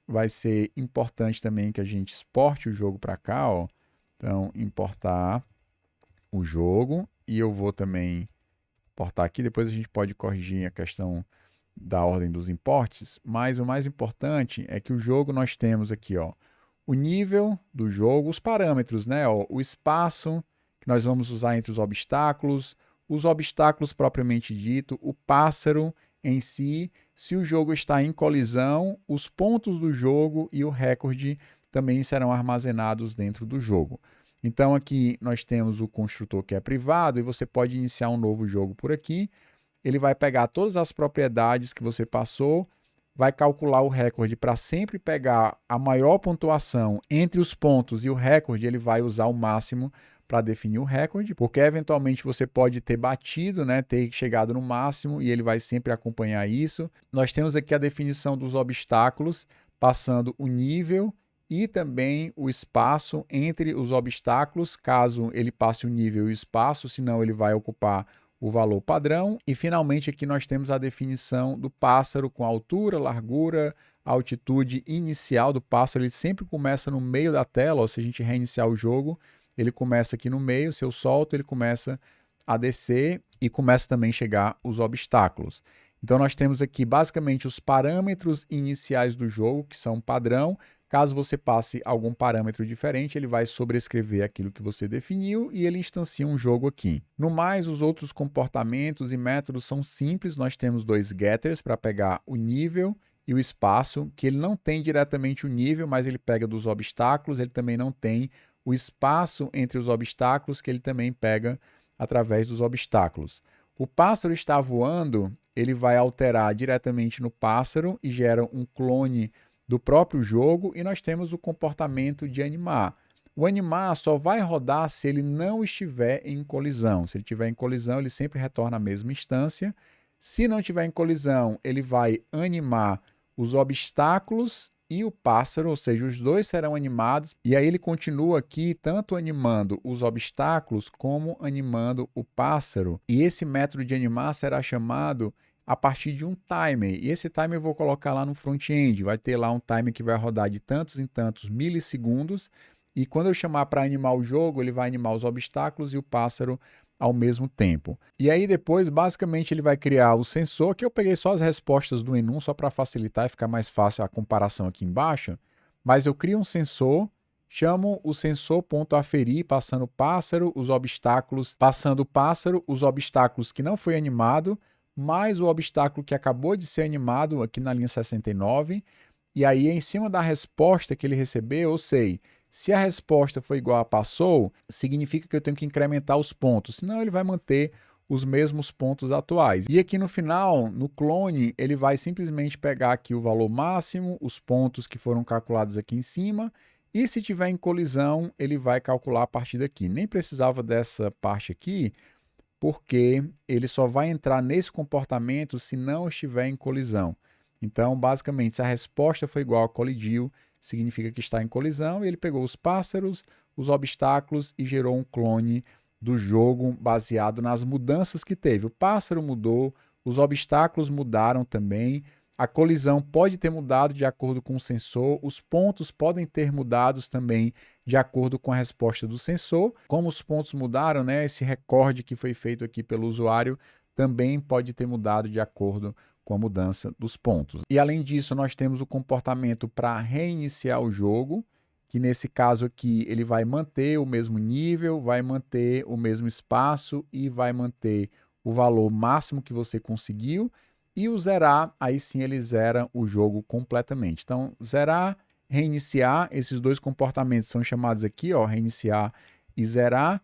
vai ser importante também que a gente exporte o jogo para cá. Ó. Então, importar o jogo e eu vou também importar aqui. Depois a gente pode corrigir a questão da ordem dos importes, mas o mais importante é que o jogo nós temos aqui, ó, o nível do jogo, os parâmetros, né, ó, o espaço que nós vamos usar entre os obstáculos propriamente dito, o pássaro em si, se o jogo está em colisão, os pontos do jogo e o recorde também serão armazenados dentro do jogo. Então aqui nós temos o construtor que é privado e você pode iniciar um novo jogo por aqui. Ele vai pegar todas as propriedades que você passou, vai calcular o recorde para sempre pegar a maior pontuação entre os pontos e o recorde, ele vai usar o máximo para definir o recorde, porque eventualmente você pode ter batido, né, ter chegado no máximo e ele vai sempre acompanhar isso. Nós temos aqui a definição dos obstáculos, passando o nível e também o espaço entre os obstáculos, caso ele passe o nível e o espaço, senão ele vai ocupar o valor padrão. E finalmente aqui nós temos a definição do pássaro com altura, largura, altitude inicial do pássaro. Ele sempre começa no meio da tela, ou se a gente reiniciar o jogo, ele começa aqui no meio, se eu solto, ele começa a descer e começa também a chegar os obstáculos. Então nós temos aqui basicamente os parâmetros iniciais do jogo, que são padrão. Caso você passe algum parâmetro diferente, ele vai sobrescrever aquilo que você definiu e ele instancia um jogo aqui. No mais, os outros comportamentos e métodos são simples. Nós temos dois getters para pegar o nível e o espaço, que ele não tem diretamente o nível, mas ele pega dos obstáculos. Ele também não tem o espaço entre os obstáculos, que ele também pega através dos obstáculos. O pássaro está voando, ele vai alterar diretamente no pássaro e gera um clone do próprio jogo, e nós temos o comportamento de animar. O animar só vai rodar se ele não estiver em colisão. Se ele estiver em colisão, ele sempre retorna à mesma instância. Se não estiver em colisão, ele vai animar os obstáculos e o pássaro, ou seja, os dois serão animados. E aí ele continua aqui tanto animando os obstáculos como animando o pássaro. E esse método de animar será chamado a partir de um timer, e esse timer eu vou colocar lá no front-end, vai ter lá um timer que vai rodar de tantos em tantos milissegundos, e quando eu chamar para animar o jogo, ele vai animar os obstáculos e o pássaro ao mesmo tempo. E aí depois, basicamente, ele vai criar o sensor, que eu peguei só as respostas do Enum, só para facilitar e ficar mais fácil a comparação aqui embaixo, mas eu crio um sensor, chamo o sensor.aferir, passando o pássaro, os obstáculos, passando o pássaro, os obstáculos que não foi animado, mais o obstáculo que acabou de ser animado aqui na linha 69, e aí em cima da resposta que ele recebeu, eu sei Se a resposta for igual a passou, significa que eu tenho que incrementar os pontos, senão ele vai manter os mesmos pontos atuais. E aqui no final, no clone, ele vai simplesmente pegar aqui o valor máximo, os pontos que foram calculados aqui em cima, e se tiver em colisão, ele vai calcular a partir daqui. Nem precisava dessa parte aqui, porque ele só vai entrar nesse comportamento se não estiver em colisão. Então, basicamente, se a resposta foi igual a colidiu, significa que está em colisão, e ele pegou os pássaros, os obstáculos e gerou um clone do jogo baseado nas mudanças que teve. O pássaro mudou, os obstáculos mudaram também, a colisão pode ter mudado de acordo com o sensor, os pontos podem ter mudado também de acordo com a resposta do sensor. Como os pontos mudaram, né, esse recorde que foi feito aqui pelo usuário também pode ter mudado de acordo com a mudança dos pontos. E além disso, nós temos o comportamento para reiniciar o jogo, que nesse caso aqui ele vai manter o mesmo nível, vai manter o mesmo espaço e vai manter o valor máximo que você conseguiu. E o zerar, aí sim ele zera o jogo completamente. Então, zerar, reiniciar, esses dois comportamentos são chamados aqui, ó, reiniciar e zerar.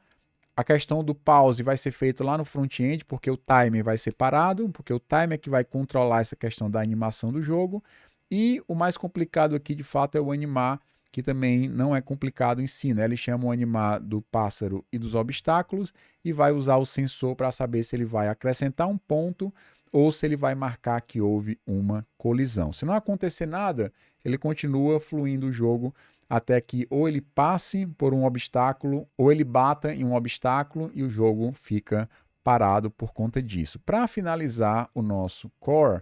A questão do pause vai ser feito lá no front-end, porque o timer vai ser parado, porque o timer é que vai controlar essa questão da animação do jogo. E o mais complicado aqui, de fato, é o animar, que também não é complicado em si, né? Ele chama o animar do pássaro e dos obstáculos e vai usar o sensor para saber se ele vai acrescentar um ponto ou se ele vai marcar que houve uma colisão. Se não acontecer nada, ele continua fluindo o jogo até que ou ele passe por um obstáculo ou ele bata em um obstáculo e o jogo fica parado por conta disso. Para finalizar o nosso core,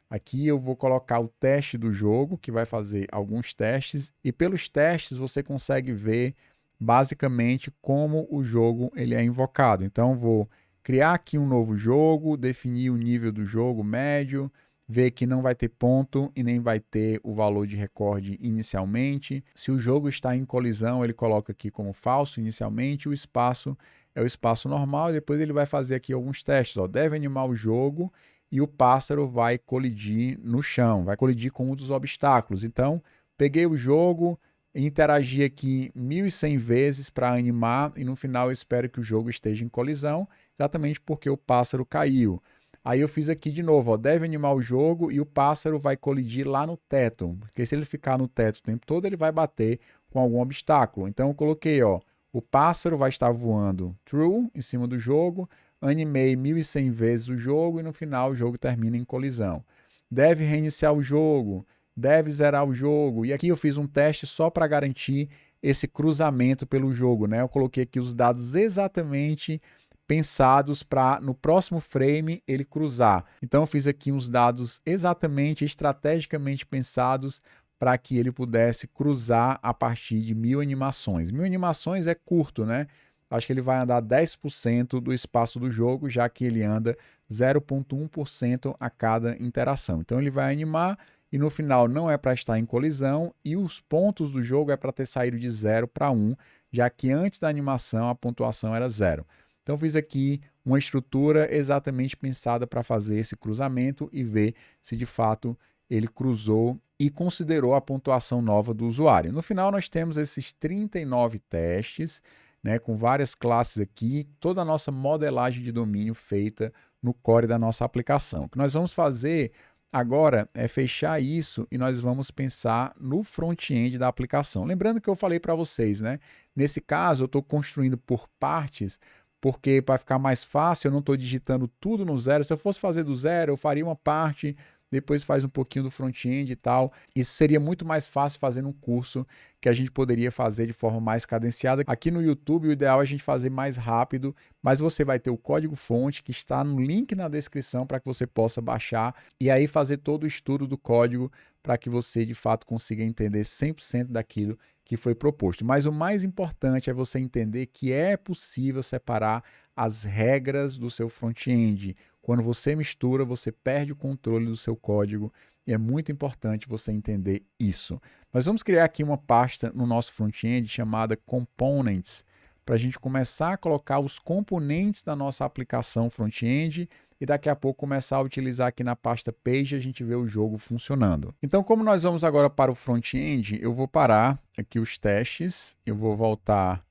aqui eu vou colocar o teste do jogo, que vai fazer alguns testes, e pelos testes você consegue ver basicamente como o jogo ele é invocado. Então vou criar aqui um novo jogo, definir o nível do jogo médio, ver que não vai ter ponto e nem vai ter o valor de recorde inicialmente. Se o jogo está em colisão, ele coloca aqui como falso inicialmente, o espaço é o espaço normal, e depois ele vai fazer aqui alguns testes. Ó, deve animar o jogo e o pássaro vai colidir no chão, vai colidir com um dos obstáculos. Então, peguei o jogo, interagi aqui 1.100 vezes para animar e no final eu espero que o jogo esteja em colisão, exatamente porque o pássaro caiu. Aí eu fiz aqui de novo, ó, deve animar o jogo e o pássaro vai colidir lá no teto, porque se ele ficar no teto o tempo todo, ele vai bater com algum obstáculo. Então eu coloquei, ó, o pássaro vai estar voando true em cima do jogo, animei 1.100 vezes o jogo e no final o jogo termina em colisão. Deve reiniciar o jogo, deve zerar o jogo. E aqui eu fiz um teste só para garantir esse cruzamento pelo jogo, né? Eu coloquei aqui os dados exatamente pensados para no próximo frame ele cruzar. Então eu fiz aqui uns dados exatamente, estrategicamente pensados para que ele pudesse cruzar a partir de 1.000 animações. 1.000 animações é curto, né? Acho que ele vai andar 10% do espaço do jogo, já que ele anda 0,1% a cada interação. Então ele vai animar e no final não é para estar em colisão e os pontos do jogo é para ter saído de 0 para 1, já que antes da animação a pontuação era 0. Então fiz aqui uma estrutura exatamente pensada para fazer esse cruzamento e ver se de fato ele cruzou e considerou a pontuação nova do usuário. No final nós temos esses 39 testes, né, com várias classes aqui, toda a nossa modelagem de domínio feita no core da nossa aplicação. O que nós vamos fazer agora é fechar isso e nós vamos pensar no front-end da aplicação. Lembrando que eu falei para vocês, né? Nesse caso eu estou construindo por partes, porque para ficar mais fácil eu não estou digitando tudo no zero. Se eu fosse fazer do zero, eu faria uma parte, depois faz um pouquinho do front-end e tal. Isso seria muito mais fácil fazendo um curso que a gente poderia fazer de forma mais cadenciada. Aqui no YouTube o ideal é a gente fazer mais rápido, mas você vai ter o código-fonte que está no link na descrição para que você possa baixar e aí fazer todo o estudo do código para que você de fato consiga entender 100% daquilo que foi proposto. Mas o mais importante é você entender que é possível separar as regras do seu front-end. Quando você mistura, você perde o controle do seu código e é muito importante você entender isso. Nós vamos criar aqui uma pasta no nosso front-end chamada Components para a gente começar a colocar os componentes da nossa aplicação front-end e daqui a pouco começar a utilizar aqui na pasta Page e a gente vê o jogo funcionando. Então, como nós vamos agora para o front-end, eu vou parar aqui os testes, eu vou voltar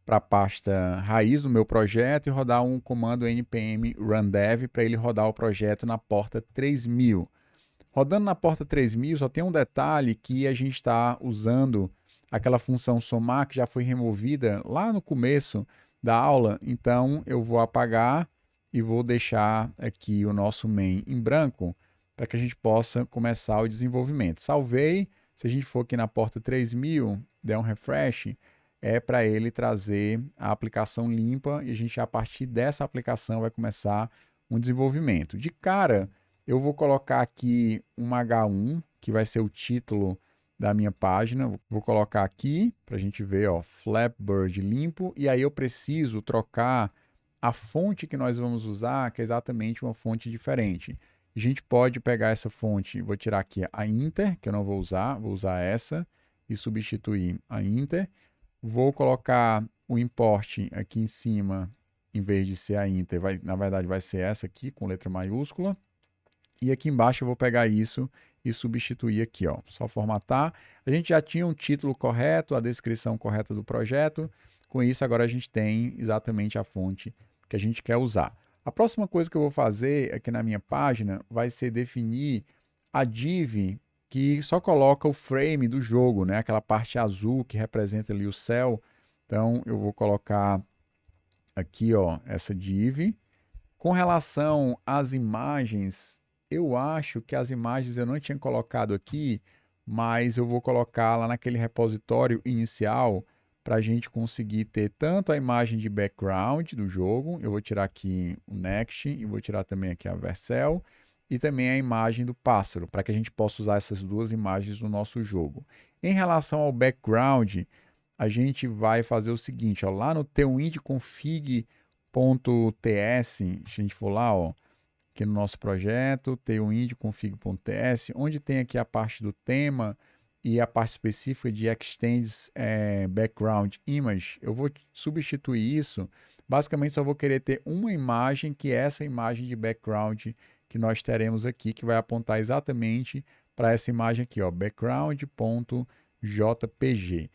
para a pasta raiz do meu projeto e rodar um comando npm run dev para ele rodar o projeto na porta 3000. Rodando na porta 3000, só tem um detalhe que a gente está usando aquela função somar que já foi removida lá no começo da aula, então eu vou apagar e vou deixar aqui o nosso main em branco para que a gente possa começar o desenvolvimento. Salvei, se a gente for aqui na porta 3000, der um refresh, é para ele trazer a aplicação limpa e a gente, a partir dessa aplicação, vai começar um desenvolvimento. De cara, eu vou colocar aqui um H1, que vai ser o título da minha página. Vou colocar aqui para a gente ver, ó, Flapbird limpo. E aí eu preciso trocar a fonte que nós vamos usar, que é exatamente uma fonte diferente. A gente pode pegar essa fonte, vou tirar aqui a Inter, que eu não vou usar essa, e substituir a Inter. Vou colocar o import aqui em cima, em vez de ser a Inter, na verdade vai ser essa aqui, com letra maiúscula. E aqui embaixo eu vou pegar isso e substituir aqui, ó. Só formatar. A gente já tinha um título correto, a descrição correta do projeto. Com isso, agora a gente tem exatamente a fonte que a gente quer usar. A próxima coisa que eu vou fazer aqui na minha página vai ser definir a div que só coloca o frame do jogo, né? Aquela parte azul que representa ali o céu. Então, eu vou colocar aqui, ó, essa div. Com relação às imagens, eu acho que as imagens eu não tinha colocado aqui, mas eu vou colocar lá naquele repositório inicial para a gente conseguir ter tanto a imagem de background do jogo, eu vou tirar aqui o next e vou tirar também aqui a Vercel, e também a imagem do pássaro, para que a gente possa usar essas duas imagens no nosso jogo. Em relação ao background, a gente vai fazer o seguinte, ó, lá no tailwindconfig.ts, se a gente for lá, ó, aqui no nosso projeto, tailwindconfig.ts, onde tem aqui a parte do tema e a parte específica de extends background image, eu vou substituir isso. Basicamente, só vou querer ter uma imagem, que é essa imagem de background que nós teremos aqui, que vai apontar exatamente para essa imagem aqui, ó, background.jpg.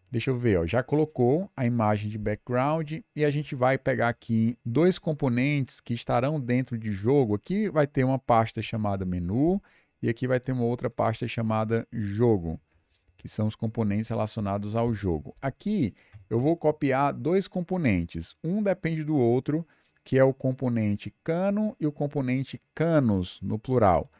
Deixa eu ver, ó, já colocou a imagem de background e a gente vai pegar aqui dois componentes que estarão dentro de jogo. Aqui vai ter uma pasta chamada menu e aqui vai ter uma outra pasta chamada jogo, que são os componentes relacionados ao jogo. Aqui eu vou copiar dois componentes, um depende do outro, que é o componente cano e o componente canos, no plural.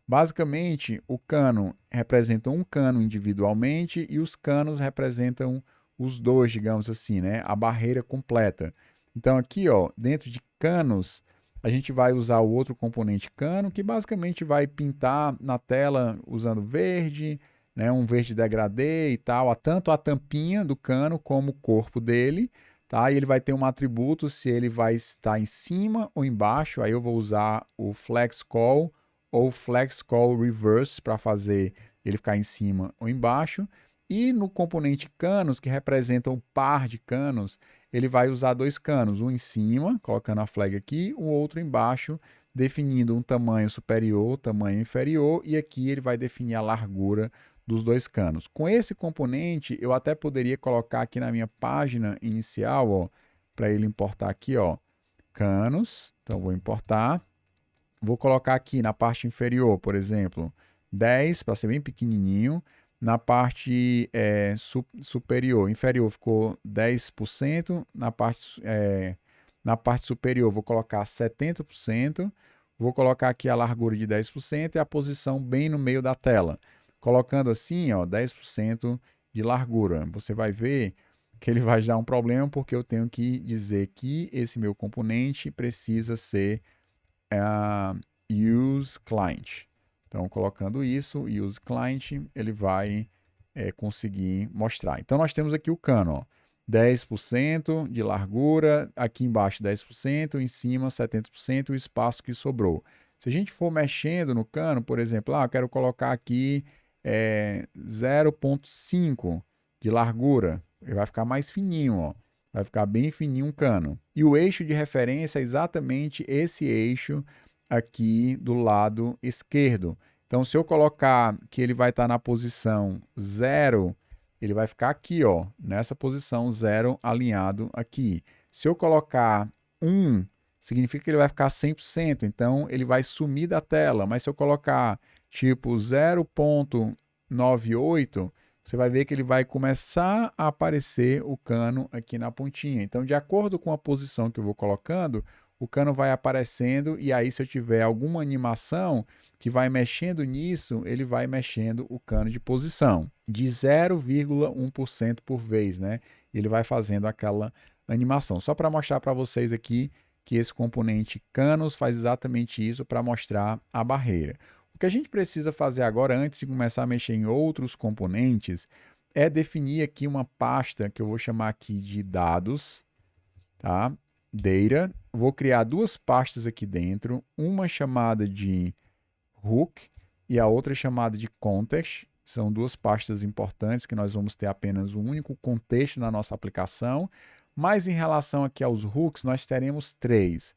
Basicamente, o cano representa um cano individualmente e os canos representam os dois, digamos assim, né? A barreira completa. Então aqui, ó, dentro de canos, a gente vai usar o outro componente cano, que basicamente vai pintar na tela usando verde, né? Um verde degradê e tal, tanto a tampinha do cano como o corpo dele, tá? E ele vai ter um atributo se ele vai estar em cima ou embaixo. Aí eu vou usar o flex call ou flex call reverse para fazer ele ficar em cima ou embaixo. E no componente canos, que representa o par de canos, ele vai usar dois canos, um em cima, colocando a flag aqui, o outro embaixo, definindo um tamanho superior, tamanho inferior, e aqui ele vai definir a largura dos dois canos. Com esse componente, eu até poderia colocar aqui na minha página inicial, ó, para ele importar aqui, ó, canos. Então, vou importar. Vou colocar aqui na parte inferior, por exemplo, 10, para ser bem pequenininho. Na parte superior, inferior ficou 10%. Na parte superior, vou colocar 70%. Vou colocar aqui a largura de 10% e a posição bem no meio da tela. Colocando assim, ó, 10% de largura. Você vai ver que ele vai dar um problema, porque eu tenho que dizer que esse meu componente precisa ser use client. Então, colocando isso, use client, ele vai conseguir mostrar. Então, nós temos aqui o cano, ó, 10% de largura, aqui embaixo 10%, em cima 70%, o espaço que sobrou. Se a gente for mexendo no cano, por exemplo, eu quero colocar aqui 0,5 de largura, ele vai ficar mais fininho, ó. Vai ficar bem fininho um cano. E o eixo de referência é exatamente esse eixo aqui do lado esquerdo. Então, se eu colocar que ele vai estar na posição 0, ele vai ficar aqui, ó, nessa posição 0 alinhado aqui. Se eu colocar 1, significa que ele vai ficar 100%, então ele vai sumir da tela. Mas se eu colocar tipo 0,98, você vai ver que ele vai começar a aparecer o cano aqui na pontinha. Então, de acordo com a posição que eu vou colocando, o cano vai aparecendo e aí se eu tiver alguma animação que vai mexendo nisso, ele vai mexendo o cano de posição de 0,1% por vez, né? Ele vai fazendo aquela animação. Só para mostrar para vocês aqui que esse componente canos faz exatamente isso para mostrar a barreira. O que a gente precisa fazer agora, antes de começar a mexer em outros componentes, é definir aqui uma pasta que eu vou chamar aqui de dados, tá? Data. Vou criar duas pastas aqui dentro, uma chamada de hook e a outra chamada de context. São duas pastas importantes que nós vamos ter apenas um único contexto na nossa aplicação, mas em relação aqui aos hooks, nós teremos 3.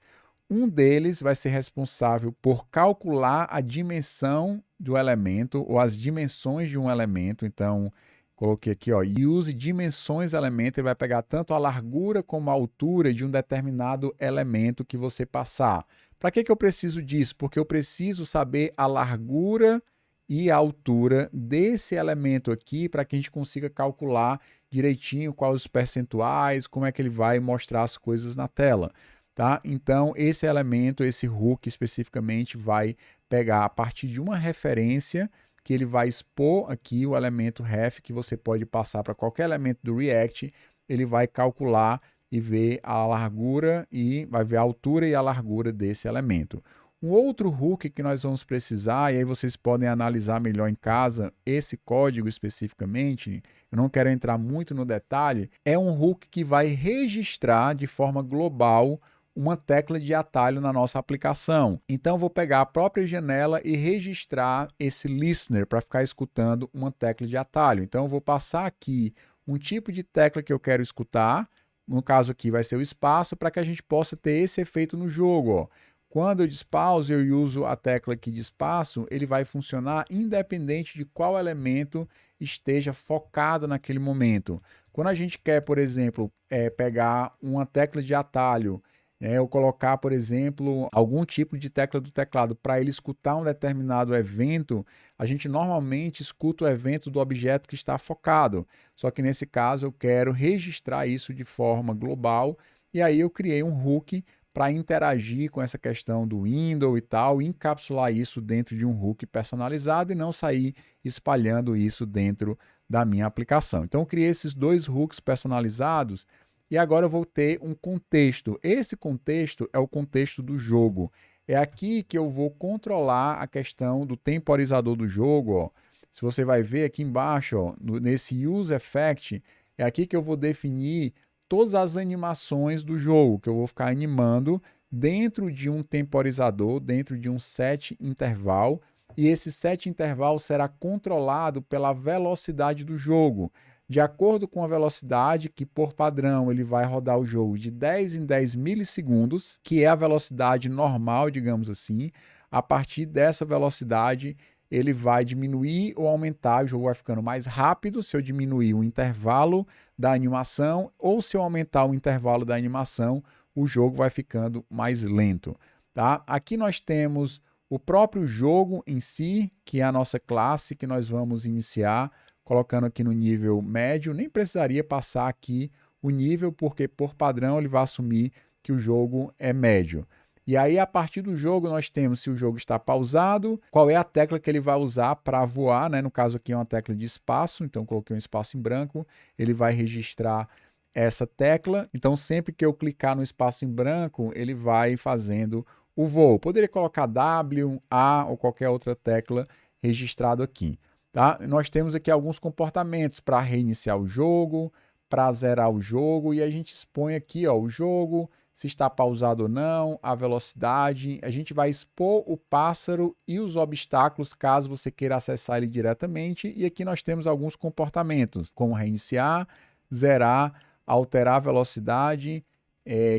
Um deles vai ser responsável por calcular a dimensão do elemento ou as dimensões de um elemento. Então, coloquei aqui, ó, use dimensões elemento, ele vai pegar tanto a largura como a altura de um determinado elemento que você passar. Para que eu preciso disso? Porque eu preciso saber a largura e a altura desse elemento aqui para que a gente consiga calcular direitinho quais os percentuais, como é que ele vai mostrar as coisas na tela. Tá? Então, esse elemento, esse hook especificamente, vai pegar a partir de uma referência que ele vai expor aqui o elemento ref, que você pode passar para qualquer elemento do React, ele vai calcular e ver a largura e vai ver a altura e a largura desse elemento. Um outro hook que nós vamos precisar, e aí vocês podem analisar melhor em casa esse código especificamente, eu não quero entrar muito no detalhe, é um hook que vai registrar de forma global uma tecla de atalho na nossa aplicação. Então, eu vou pegar a própria janela e registrar esse listener para ficar escutando uma tecla de atalho. Então, eu vou passar aqui um tipo de tecla que eu quero escutar, no caso aqui vai ser o espaço, para que a gente possa ter esse efeito no jogo, ó. Quando eu despauso e eu uso a tecla aqui de espaço, ele vai funcionar independente de qual elemento esteja focado naquele momento. Quando a gente quer, por exemplo, pegar uma tecla de atalho, eu colocar, por exemplo, algum tipo de tecla do teclado para ele escutar um determinado evento, a gente normalmente escuta o evento do objeto que está focado. Só que nesse caso eu quero registrar isso de forma global e aí eu criei um hook para interagir com essa questão do window e tal, encapsular isso dentro de um hook personalizado e não sair espalhando isso dentro da minha aplicação. Então eu criei esses dois hooks personalizados. E agora eu vou ter um contexto. Esse contexto é o contexto do jogo. É aqui que eu vou controlar a questão do temporizador do jogo. Ó. Se você vai ver aqui embaixo, ó, nesse Use Effect, é aqui que eu vou definir todas as animações do jogo, que eu vou ficar animando dentro de um temporizador, dentro de um set interval. E esse set interval será controlado pela velocidade do jogo. De acordo com a velocidade que, por padrão, ele vai rodar o jogo de 10 em 10 milissegundos, que é a velocidade normal, digamos assim. A partir dessa velocidade, ele vai diminuir ou aumentar, o jogo vai ficando mais rápido se eu diminuir o intervalo da animação, ou se eu aumentar o intervalo da animação, o jogo vai ficando mais lento. Tá? Aqui nós temos o próprio jogo em si, que é a nossa classe que nós vamos iniciar, colocando aqui no nível médio, nem precisaria passar aqui o nível, porque por padrão ele vai assumir que o jogo é médio. E aí, a partir do jogo, nós temos se o jogo está pausado, qual é a tecla que ele vai usar para voar, né? No caso aqui é uma tecla de espaço, então coloquei um espaço em branco, ele vai registrar essa tecla. Então, sempre que eu clicar no espaço em branco, ele vai fazendo o voo. Poderia colocar W, A ou qualquer outra tecla registrado aqui. Tá? Nós temos aqui alguns comportamentos para reiniciar o jogo, para zerar o jogo, e a gente expõe aqui ó, o jogo, se está pausado ou não, a velocidade. A gente vai expor o pássaro e os obstáculos, caso você queira acessar ele diretamente. E aqui nós temos alguns comportamentos, como reiniciar, zerar, alterar a velocidade,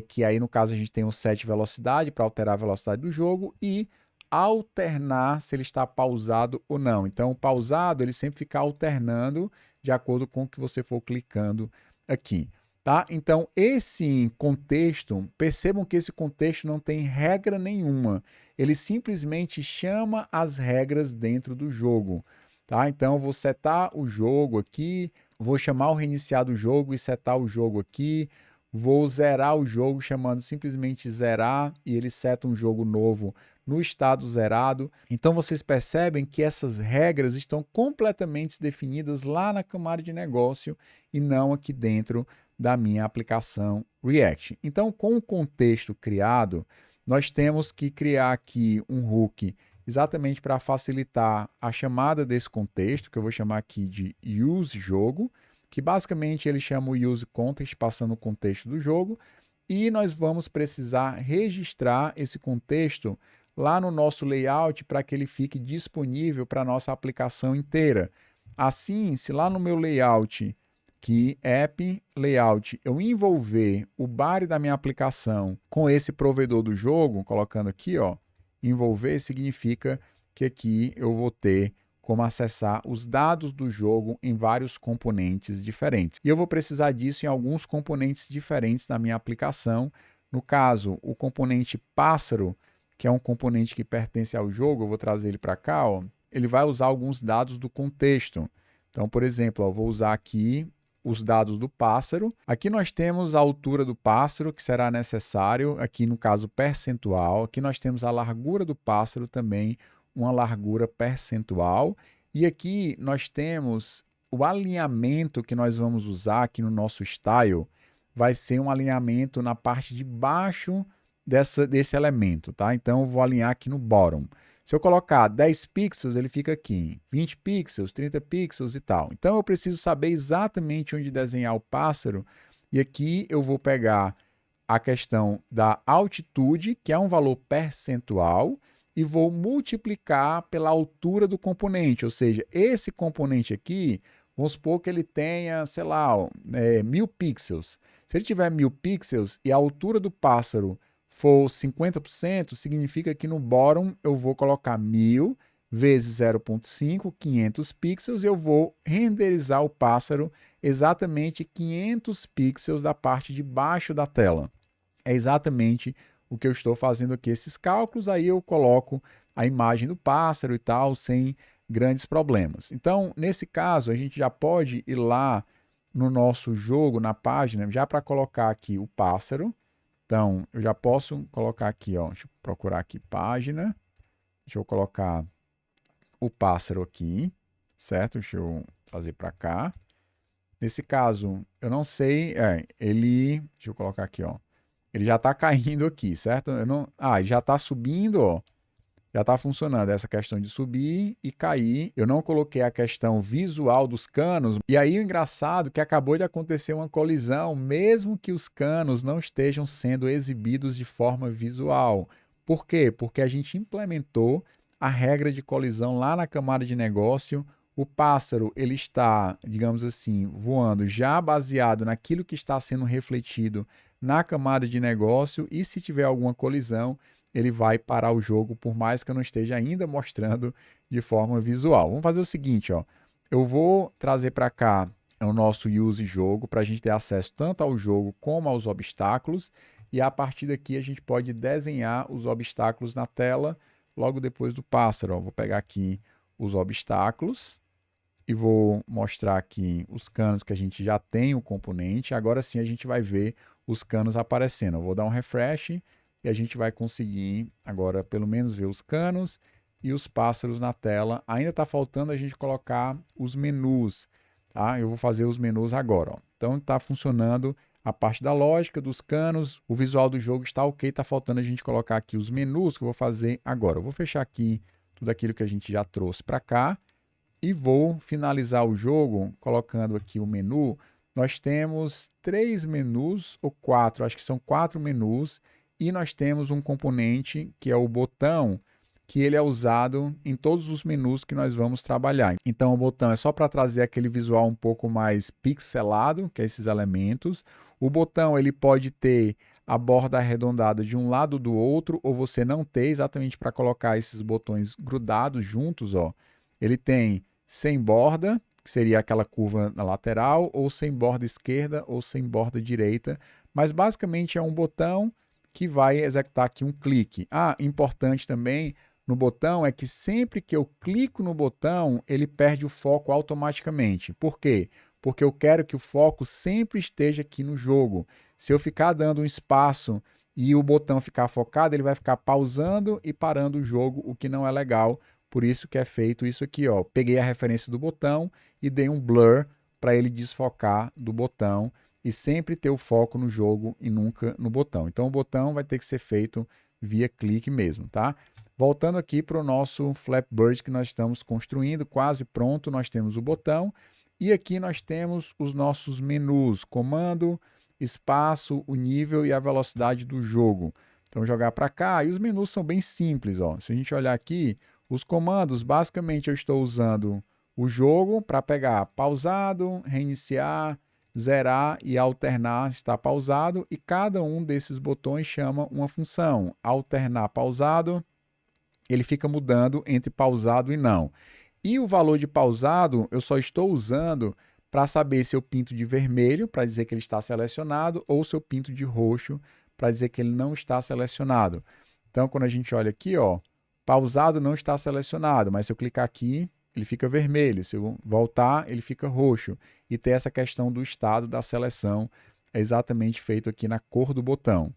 que aí no caso a gente tem o set velocidade para alterar a velocidade do jogo, e alternar se ele está pausado ou não. Então, o pausado ele sempre fica alternando de acordo com o que você for clicando aqui. Tá? Então, esse contexto, percebam que esse contexto não tem regra nenhuma. Ele simplesmente chama as regras dentro do jogo. Tá? Então, eu vou setar o jogo aqui, vou chamar o reiniciar do jogo e setar o jogo aqui. Vou zerar o jogo chamando simplesmente zerar e ele seta um jogo novo no estado zerado. Então vocês percebem que essas regras estão completamente definidas lá na camada de negócio e não aqui dentro da minha aplicação React. Então, com o contexto criado, nós temos que criar aqui um hook exatamente para facilitar a chamada desse contexto, que eu vou chamar aqui de useJogo, que basicamente ele chama o useContext, passando o contexto do jogo, e nós vamos precisar registrar esse contexto lá no nosso layout para que ele fique disponível para a nossa aplicação inteira. Assim, se lá no meu layout, que app layout, eu envolver o body da minha aplicação com esse provedor do jogo, colocando aqui, ó, envolver significa que aqui eu vou ter como acessar os dados do jogo em vários componentes diferentes. E eu vou precisar disso em alguns componentes diferentes da minha aplicação. No caso, o componente pássaro, que é um componente que pertence ao jogo, eu vou trazer ele para cá, ó, ele vai usar alguns dados do contexto. Então, por exemplo, eu vou usar aqui os dados do pássaro. Aqui nós temos a altura do pássaro, que será necessário, aqui no caso percentual. Aqui nós temos a largura do pássaro também, uma largura percentual. E aqui nós temos o alinhamento que nós vamos usar aqui no nosso style, vai ser um alinhamento na parte de baixo desse elemento, tá? Então eu vou alinhar aqui no bottom. Se eu colocar 10 pixels, ele fica aqui, 20 pixels, 30 pixels e tal. Então eu preciso saber exatamente onde desenhar o pássaro, e aqui eu vou pegar a questão da altitude, que é um valor percentual, e vou multiplicar pela altura do componente, ou seja, esse componente aqui, vamos supor que ele tenha, sei lá, 1000 pixels. Se ele tiver 1000 pixels e a altura do pássaro for 50%, significa que no bottom eu vou colocar 1000 vezes 0,5, 500 pixels, e eu vou renderizar o pássaro exatamente 500 pixels da parte de baixo da tela. É exatamente o que eu estou fazendo aqui, esses cálculos, aí eu coloco a imagem do pássaro e tal, sem grandes problemas. Então, nesse caso, a gente já pode ir lá no nosso jogo, na página, já para colocar aqui o pássaro. Então, eu já posso colocar aqui, ó, deixa eu procurar aqui página, deixa eu colocar o pássaro aqui, certo? Deixa eu trazer para cá. Nesse caso, eu não sei, deixa eu colocar aqui, ó. Ele já está caindo aqui, certo? Já está subindo, ó. Já está funcionando essa questão de subir e cair. Eu não coloquei a questão visual dos canos. E aí o engraçado é que acabou de acontecer uma colisão, mesmo que os canos não estejam sendo exibidos de forma visual. Por quê? Porque a gente implementou a regra de colisão lá na camada de negócio. O pássaro ele está, digamos assim, voando já baseado naquilo que está sendo refletido na camada de negócio, e se tiver alguma colisão, ele vai parar o jogo, por mais que eu não esteja ainda mostrando de forma visual. Vamos fazer o seguinte, ó. Eu vou trazer para cá o nosso use jogo para a gente ter acesso tanto ao jogo como aos obstáculos, e a partir daqui a gente pode desenhar os obstáculos na tela logo depois do pássaro. Ó. Vou pegar aqui os obstáculos e vou mostrar aqui os canos que a gente já tem o componente. Agora sim a gente vai ver os canos aparecendo. Eu vou dar um refresh e a gente vai conseguir agora pelo menos ver os canos e os pássaros na tela. Ainda está faltando a gente colocar os menus, tá? Eu vou fazer os menus agora, ó. Então está funcionando a parte da lógica dos canos, o visual do jogo está ok, está faltando a gente colocar aqui os menus que eu vou fazer agora. Eu vou fechar aqui tudo aquilo que a gente já trouxe para cá e vou finalizar o jogo colocando aqui o menu. Nós temos 3 menus, ou 4, acho que são 4 menus, e nós temos um componente que é o botão, que ele é usado em todos os menus que nós vamos trabalhar. Então o botão é só para trazer aquele visual um pouco mais pixelado, que é esses elementos. O botão ele pode ter a borda arredondada de um lado do outro, ou você não ter, exatamente para colocar esses botões grudados juntos, ó. Ele tem sem borda, que seria aquela curva na lateral, ou sem borda esquerda ou sem borda direita, mas basicamente é um botão que vai executar aqui um clique. Ah, importante também no botão é que sempre que eu clico no botão, ele perde o foco automaticamente. Por quê? Porque eu quero que o foco sempre esteja aqui no jogo. Se eu ficar dando um espaço e o botão ficar focado, ele vai ficar pausando e parando o jogo, o que não é legal. Por isso que é feito isso aqui, ó. Peguei a referência do botão e dei um blur para ele desfocar do botão e sempre ter o foco no jogo e nunca no botão. Então o botão vai ter que ser feito via clique mesmo, tá? Voltando aqui para o nosso Flappy Bird que nós estamos construindo, quase pronto, nós temos o botão e aqui nós temos os nossos menus, comando, espaço, o nível e a velocidade do jogo. Então jogar para cá e os menus são bem simples, ó. Se a gente olhar aqui, os comandos, basicamente eu estou usando o jogo para pegar pausado, reiniciar, zerar e alternar está pausado e cada um desses botões chama uma função. Alternar pausado, ele fica mudando entre pausado e não. E o valor de pausado eu só estou usando para saber se eu pinto de vermelho, para dizer que ele está selecionado, ou se eu pinto de roxo, para dizer que ele não está selecionado. Então, quando a gente olha aqui, ó, pausado não está selecionado, mas se eu clicar aqui, ele fica vermelho. Se eu voltar, ele fica roxo. E tem essa questão do estado da seleção, é exatamente feito aqui na cor do botão.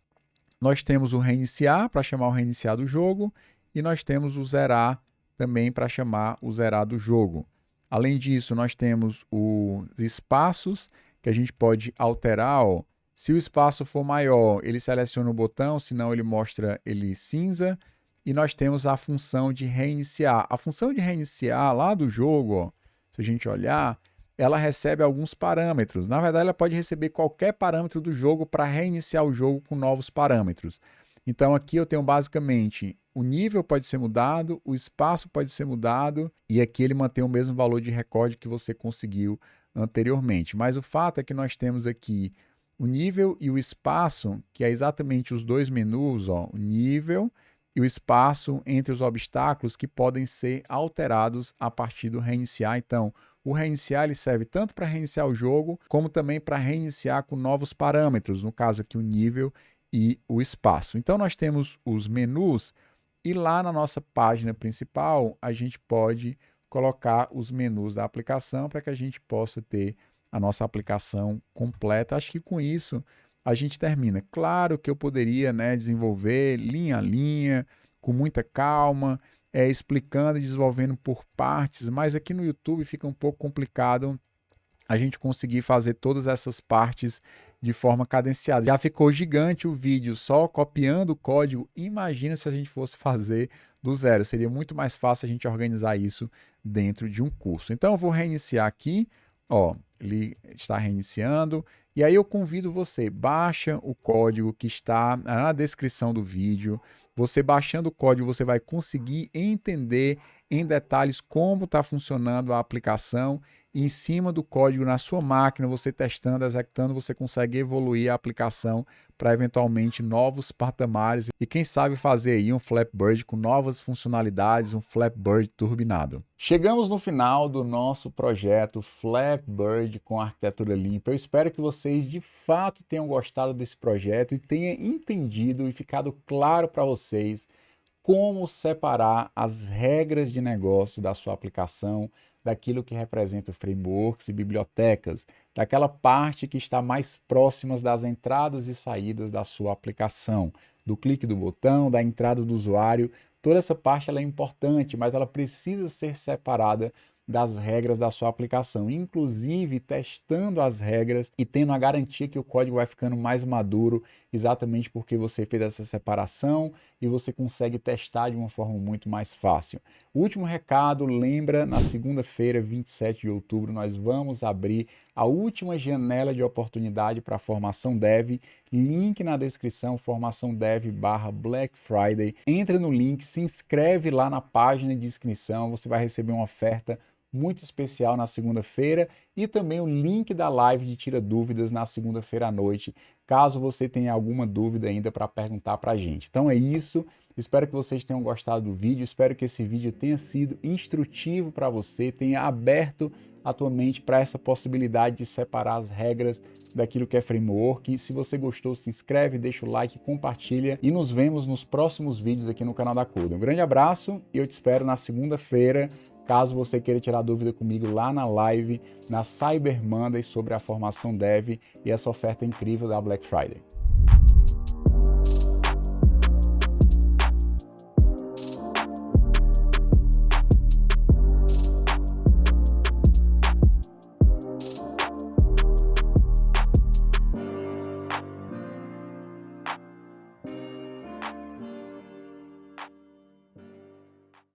Nós temos o reiniciar, para chamar o reiniciar do jogo, e nós temos o zerar também para chamar o zerar do jogo. Além disso, nós temos os espaços, que a gente pode alterar, ó. Se o espaço for maior, ele seleciona o botão, senão ele mostra ele cinza. E nós temos a função de reiniciar. A função de reiniciar lá do jogo, ó, se a gente olhar, ela recebe alguns parâmetros. Na verdade, ela pode receber qualquer parâmetro do jogo para reiniciar o jogo com novos parâmetros. Então aqui eu tenho basicamente o nível pode ser mudado, o espaço pode ser mudado e aqui ele mantém o mesmo valor de recorde que você conseguiu anteriormente. Mas o fato é que nós temos aqui o nível e o espaço, que é exatamente os dois menus, ó, o nível e o espaço entre os obstáculos que podem ser alterados a partir do reiniciar. Então, o reiniciar ele serve tanto para reiniciar o jogo, como também para reiniciar com novos parâmetros, no caso aqui o nível e o espaço. Então, nós temos os menus e lá na nossa página principal, a gente pode colocar os menus da aplicação para que a gente possa ter a nossa aplicação completa. Acho que com isso a gente termina. Claro que eu poderia, né, desenvolver linha a linha, com muita calma, explicando e desenvolvendo por partes, mas aqui no YouTube fica um pouco complicado a gente conseguir fazer todas essas partes de forma cadenciada. Já ficou gigante o vídeo só copiando o código. Imagina se a gente fosse fazer do zero. Seria muito mais fácil a gente organizar isso dentro de um curso. Então eu vou reiniciar aqui. Ó, ele está reiniciando. E aí eu convido você, baixa o código que está na descrição do vídeo. Você baixando o código, você vai conseguir entender em detalhes como está funcionando a aplicação. E em cima do código na sua máquina, você testando, executando, você consegue evoluir a aplicação para eventualmente novos patamares e quem sabe fazer aí um Flappy Bird com novas funcionalidades, um Flappy Bird turbinado. Chegamos no final do nosso projeto Flappy Bird com arquitetura limpa. Eu espero que vocês de fato tenham gostado desse projeto e tenham entendido e ficado claro para vocês como separar as regras de negócio da sua aplicação daquilo que representa frameworks e bibliotecas, daquela parte que está mais próximas das entradas e saídas da sua aplicação, do clique do botão, da entrada do usuário. Toda essa parte ela é importante, mas ela precisa ser separada das regras da sua aplicação, inclusive testando as regras e tendo a garantia que o código vai ficando mais maduro, exatamente porque você fez essa separação e você consegue testar de uma forma muito mais fácil. O último recado, lembra, na segunda-feira, 27 de outubro, nós vamos abrir a última janela de oportunidade para a formação Dev. Link na descrição, formação Dev/Black Friday. Entra no link, se inscreve lá na página de inscrição, você vai receber uma oferta muito especial na segunda-feira e também o link da live de Tira Dúvidas na segunda-feira à noite, caso você tenha alguma dúvida ainda para perguntar para a gente. Então é isso, espero que vocês tenham gostado do vídeo, espero que esse vídeo tenha sido instrutivo para você, tenha aberto a tua mente para essa possibilidade de separar as regras daquilo que é framework. E se você gostou, se inscreve, deixa o like, compartilha e nos vemos nos próximos vídeos aqui no canal da Coda. Um grande abraço e eu te espero na segunda-feira, caso você queira tirar dúvida comigo lá na live, na Cyber Monday sobre a formação Dev e essa oferta incrível da Black Friday.